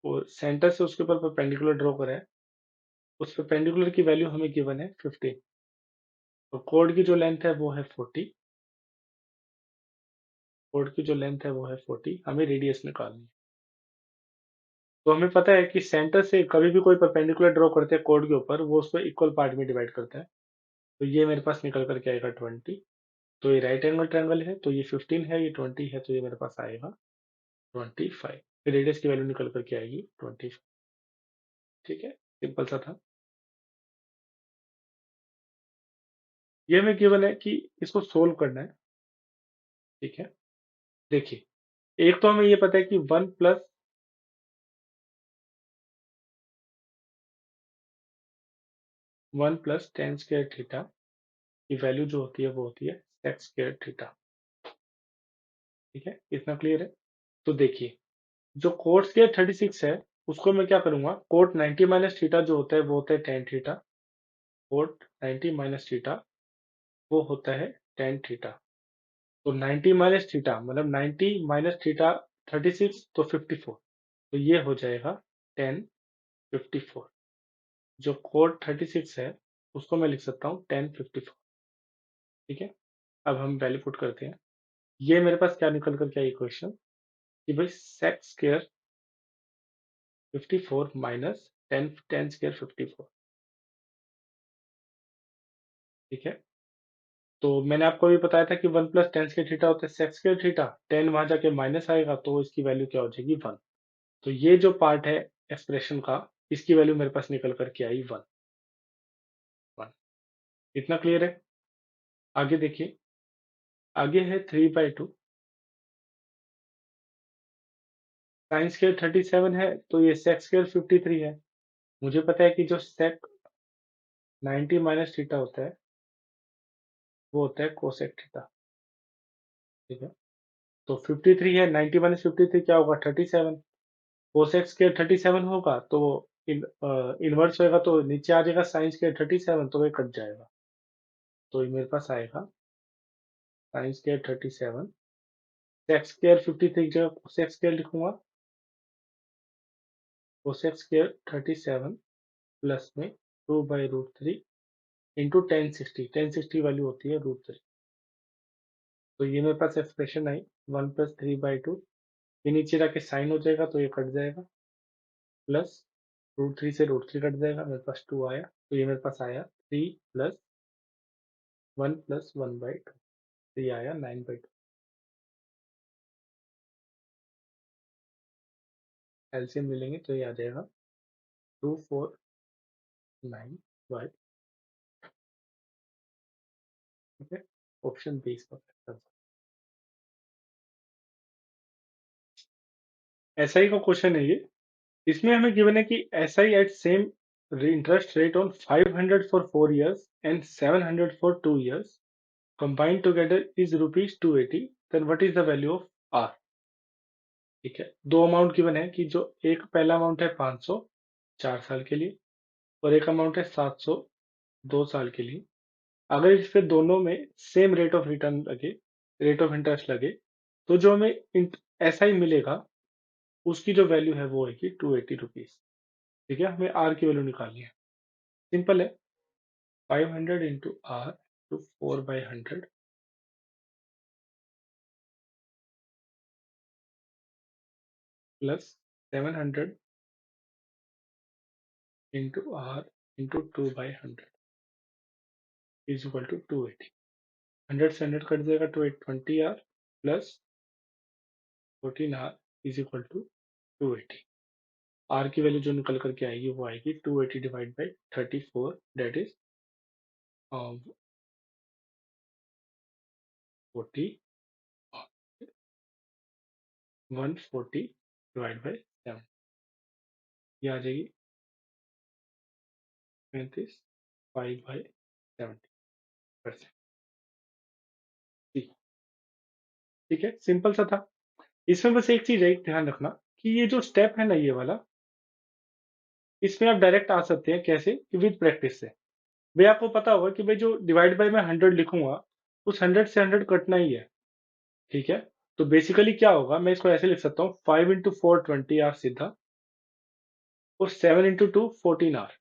और सेंटर से उसके ऊपर परपेंडिकुलर ड्रॉ करा है। उस परपेंडिकुलर की वैल्यू हमें गिवन है 15 और कोड की जो लेंथ है वो है 40। कोड की जो लेंथ है वो है 40, हमें रेडियस निकालनी है। तो हमें पता है कि सेंटर से कभी भी कोई परपेंडिकुलर ड्रॉ करते हैं कोड के ऊपर, वो उसको इक्वल पार्ट में डिवाइड करता है। तो ये मेरे पास निकल करके आएगा 20। तो ये राइट एंगल ट्रायंगल है, तो ये 15 है, ये 20 है, तो ये मेरे पास आएगा 25। फिर रेडियस की वैल्यू निकल करके आएगी 25। ठीक है, सिंपल सा था। ये हमें गिवन है कि इसको सोल्व करना है। ठीक है, देखिए, एक तो हमें ये पता है कि 1 प्लस टेन स्क्वायर थीटा की वैल्यू जो होती है वो होती है सेक स्क्वायर थीटा। ठीक है, इतना क्लियर है। तो देखिए, जो कोट स्क्वायर 36 है उसको मैं क्या करूंगा, कोट 90 माइनस थीटा जो होता है वो होता है tan theta. Cot 90 minus theta वो होता है टेन थीटा। तो 90 माइनस थीटा मतलब 90 माइनस थीटा 36 तो 54। तो ये हो जाएगा टेन 54। जो कोट 36 है उसको मैं लिख सकता हूँ टेन 54। ठीक है, अब हम वैल्यू पुट करते हैं। ये मेरे पास क्या निकल कर क्या इक्वेशन कि भाई sec square 54 minus tan tan square 54। ठीक है, तो मैंने आपको अभी बताया था कि 1 प्लस टेन स्क्वायर थीटा होता है सेक स्क्वायर थीटा, टेन वहां जाके माइनस आएगा तो इसकी वैल्यू क्या हो जाएगी 1। तो ये जो पार्ट है एक्सप्रेशन का, इसकी वैल्यू मेरे पास निकल करके आई 1। 1, इतना क्लियर है। आगे देखिए, आगे है 3/2, साइन स्क्वायर 37 है तो ये सेक स्क्वायर 53 है। मुझे पता है कि जो सेक 90 माइनस थीटा होता है वो होता है कोसेक थीटा। ठीक है, तो 53 है, 90 माइनस 53 क्या होगा 37। कोसेक स्क्वायर 37 होगा तो इनवर्स होगा तो नीचे आ जाएगा साइन स्क्वायर 37, तो ये कट जाएगा। तो ये मेरे पास आएगा साइन स्क्वायर 37, सेक स्क्वायर 53 की जगह कोसेक स्क्वायर लिखूंगा, कोसेक स्क्वायर 37 प्लस में 2/√3 इंटू टेन सिक्सटी वैल्यू होती है √3। तो ये मेरे पास एक्सप्रेशन आई 1 + 3/2। ये नीचे जाके साइन हो जाएगा तो ये कट जाएगा, प्लस √3 से √3 कट जाएगा, मेरे पास 2 आया। तो ये मेरे पास आया 3 प्लस 1 + 1/2। तो ये आया 9/2। एलसीएम ले लेंगे तो ये आ जाएगा 249/। ठीक है, ऑप्शन बी इसका करेक्ट आंसर। एसआई का क्वेश्चन है ये। इसमें हमें गिवन है कि SI at same interest rate on 500 for 4 years and 700 for 2 years combined together is rupees 280, then what is the value of R? ठीक है, दो अमाउंट गिवन है कि जो एक पहला अमाउंट है 500 4 साल के लिए और एक अमाउंट है 700 2 साल के लिए। अगर इस पे दोनों में सेम रेट ऑफ रिटर्न लगे, रेट ऑफ इंटरेस्ट लगे, तो जो हमें ऐसा ही मिलेगा उसकी जो वैल्यू है वो है कि 280 रुपीज। ठीक है, हमें आर की वैल्यू निकालनी है। सिंपल है, 500 into R to 4/100 plus 700 into R into 2/100 is equal to 280। 100 से 100 कट जाएगा तो 20 R plus 14 R is equal to 280। R की वैल्यू जो निकल करके आएगी वो आएगी 280 divide by 34 that is 40 140 divide by 7, ये आ जाएगी 35 5/70%। ठीक है, सिंपल सा था। इसमें बस एक चीज है, एक ध्यान रखना कि ये जो स्टेप है ना ये वाला, इसमें आप डायरेक्ट आ सकते हैं कैसे कि विद प्रैक्टिस से। भाई आपको पता होगा कि भाई जो डिवाइड बाय मैं 100 लिखूंगा उस 100 से 100 कटना ही है। ठीक है, तो बेसिकली क्या होगा, मैं इसको ऐसे लिख सकता हूँ 5 इंटू 4 20 आर सीधा और 7 इंटू 2 14 आर।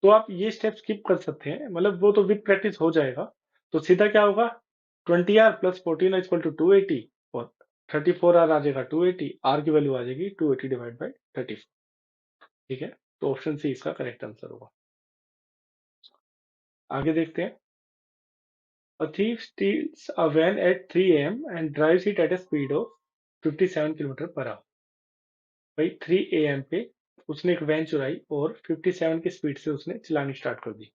तो आप ये स्टेप स्किप कर सकते हैं, मतलब वो तो विद प्रैक्टिस हो जाएगा। तो सीधा क्या होगा, 20 आर प्लस 14 इक्वल टू 280 और 34 आर आ जाएगा 280, आर की वैल्यू आ जाएगी 280 डिवाइड बाई 34। ठीक है, तो ऑप्शन सी इसका करेक्ट आंसर होगा। आगे देखते हैं। A thief steals a van at 3 a.m. and drives it at a speed of 57 kilometre per hour. भाई 3 a.m. पे उसने एक वैन चुराई और 57 की स्पीड से उसने चलानी स्टार्ट कर दी।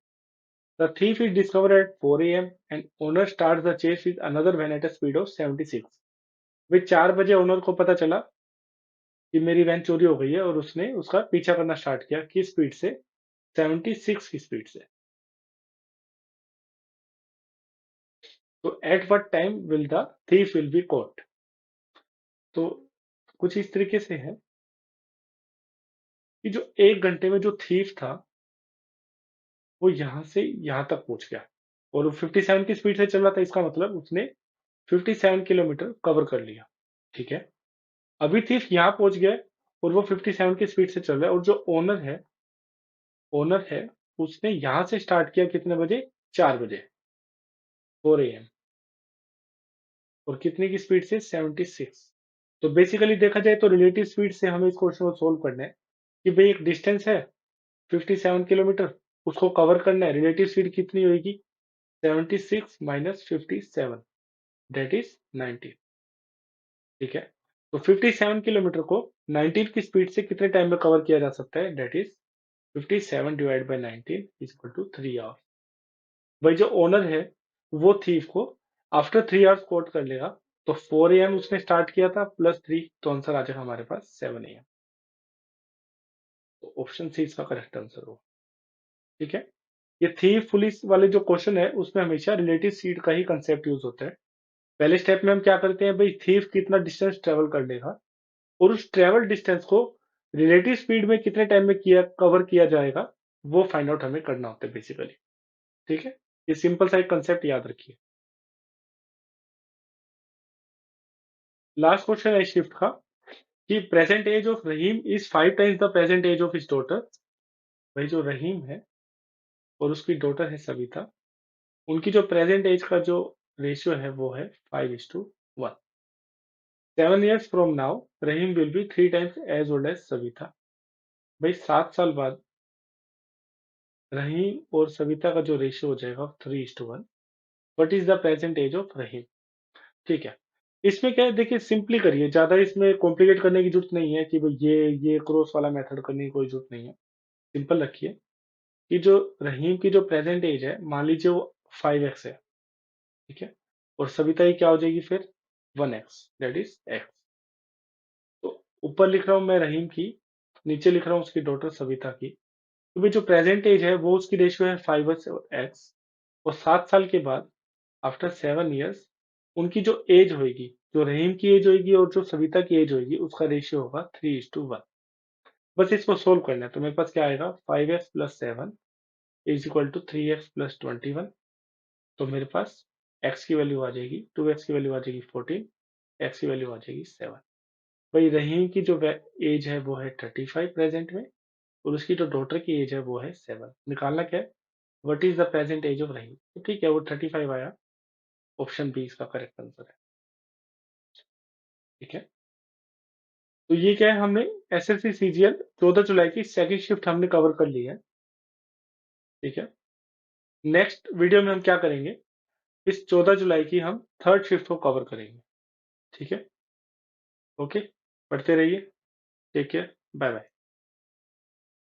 The thief is discovered at 4 a.m. and owner starts the chase with another van at a speed of 76। भाई 4 बजे ओनर को पता चला कि मेरी वैन चोरी हो गई है और उसने उसका पीछा करना स्टार्ट किया, किस स्पीड से, 76 की स्पीड से। तो at what time will the thief will be caught. तो कुछ इस तरीके से है कि जो 1 घंटे में जो थीफ था वो यहाँ से यहाँ तक पहुंच गया और वो 57 की स्पीड से चल रहा था, इसका मतलब उसने 57 किलोमीटर कवर कर लिया। ठीक है, अभी थीफ यहाँ पहुंच गया है और वो 57 की स्पीड से चल रहा है और जो ओनर है उसने यहाँ से स्टार्ट किया कितने बजे, 4 बजे 4 AM और कितने की स्पीड से, 76। तो बेसिकली देखा जाए तो रिलेटिव स्पीड से हमें इस क्वेश्चन को सोल्व करना है कि भाई एक डिस्टेंस है 57 किलोमीटर, उसको कवर करना है, रिलेटिव स्पीड कितनी होगी, 76 माइनस 57 दैट इज 19। ठीक है, तो 57 किलोमीटर को 19 की स्पीड से कितने टाइम में कवर किया जा सकता है, that is 57 divide by 19 is equal to 3 hours. भाई जो ओनर है वो थीफ को आफ्टर 3 आवर्स कोट कर लेगा। तो 4 AM उसने स्टार्ट किया था प्लस 3, तो आंसर आ जाएगा हमारे पास 7 AM। तो ऑप्शन सी इसका करेक्ट आंसर होगा। ठीक है, ये थीफ पुलिस वाले जो क्वेश्चन है उसमें हमेशा रिलेटिव स्पीड का ही कंसेप्ट यूज होता है। पहले स्टेप में हम क्या करते हैं, भाई थीफ कितना डिस्टेंस ट्रेवल कर लेगा और उस ट्रेवल डिस्टेंस को रिलेटिव स्पीड में कितने टाइम में किया कवर किया जाएगा वो फाइंड आउट हमें करना होता है बेसिकली। ठीक है, ये सिंपल सा एक कंसेप्ट याद रखिए। लास्ट क्वेश्चन है शिफ्ट का कि present age of Rahim is 5 times the present age of his daughter. भाई जो रहीम है और उसकी डॉटर है सविता, उनकी जो प्रेजेंट एज का जो रेशियो है वो है 5:1। 7 years from now Rahim will be 3 times age old age Savita. भाई 7 साल बाद रहीम और सविता का जो रेशियो हो जाएगा 3:1। What is the present age of Rahim. ठीक है, इसमें क्या है, देखिए सिंपली करिए, ज्यादा इसमें कॉम्प्लिकेट करने की जरूरत नहीं है कि भाई ये क्रॉस वाला मेथड करने की कोई जरूरत नहीं है। सिंपल रखिए कि जो रहीम की जो प्रेजेंट एज है मान लीजिए वो 5x है। ठीक है, और सविता की क्या हो जाएगी फिर 1x दैट इज x। तो ऊपर लिख रहा हूं मैं रहीम की, नीचे लिख रहा हूं उसकी डॉटर सविता की। तो भाई जो प्रेजेंट एज है वो उसकी रेशियो है 5x, और 7 साल के बाद आफ्टर 7 ईयर्स उनकी जो एज होगी, जो रहीम की एज होगी और जो सविता की एज होगी, उसका रेशियो होगा 3:1। बस इसको सोल्व करना है। तो मेरे पास क्या आएगा, 5x+7 is equal to 3x+21। तो मेरे पास x की वैल्यू आ जाएगी, 2x की वैल्यू आ जाएगी 14, x की वैल्यू आ जाएगी 7। भाई रहीम की जो एज है वो है 35 प्रेजेंट में, और उसकी जो डॉटर की एज है वो है 7। निकालना क्या है, what is the present age of Rahim. तो ठीक है, वो 35 आया। ऑप्शन बी इसका करेक्ट आंसर है। ठीक है, तो ये क्या है, हमने एसएससी सीजीएल 14 जुलाई की सेकंड शिफ्ट हमने कवर कर ली है। ठीक है, नेक्स्ट वीडियो में हम क्या करेंगे, इस 14 जुलाई की हम थर्ड शिफ्ट को कवर करेंगे। ठीक है, ओके, पढ़ते रहिए, टेक केयर, बाय बाय।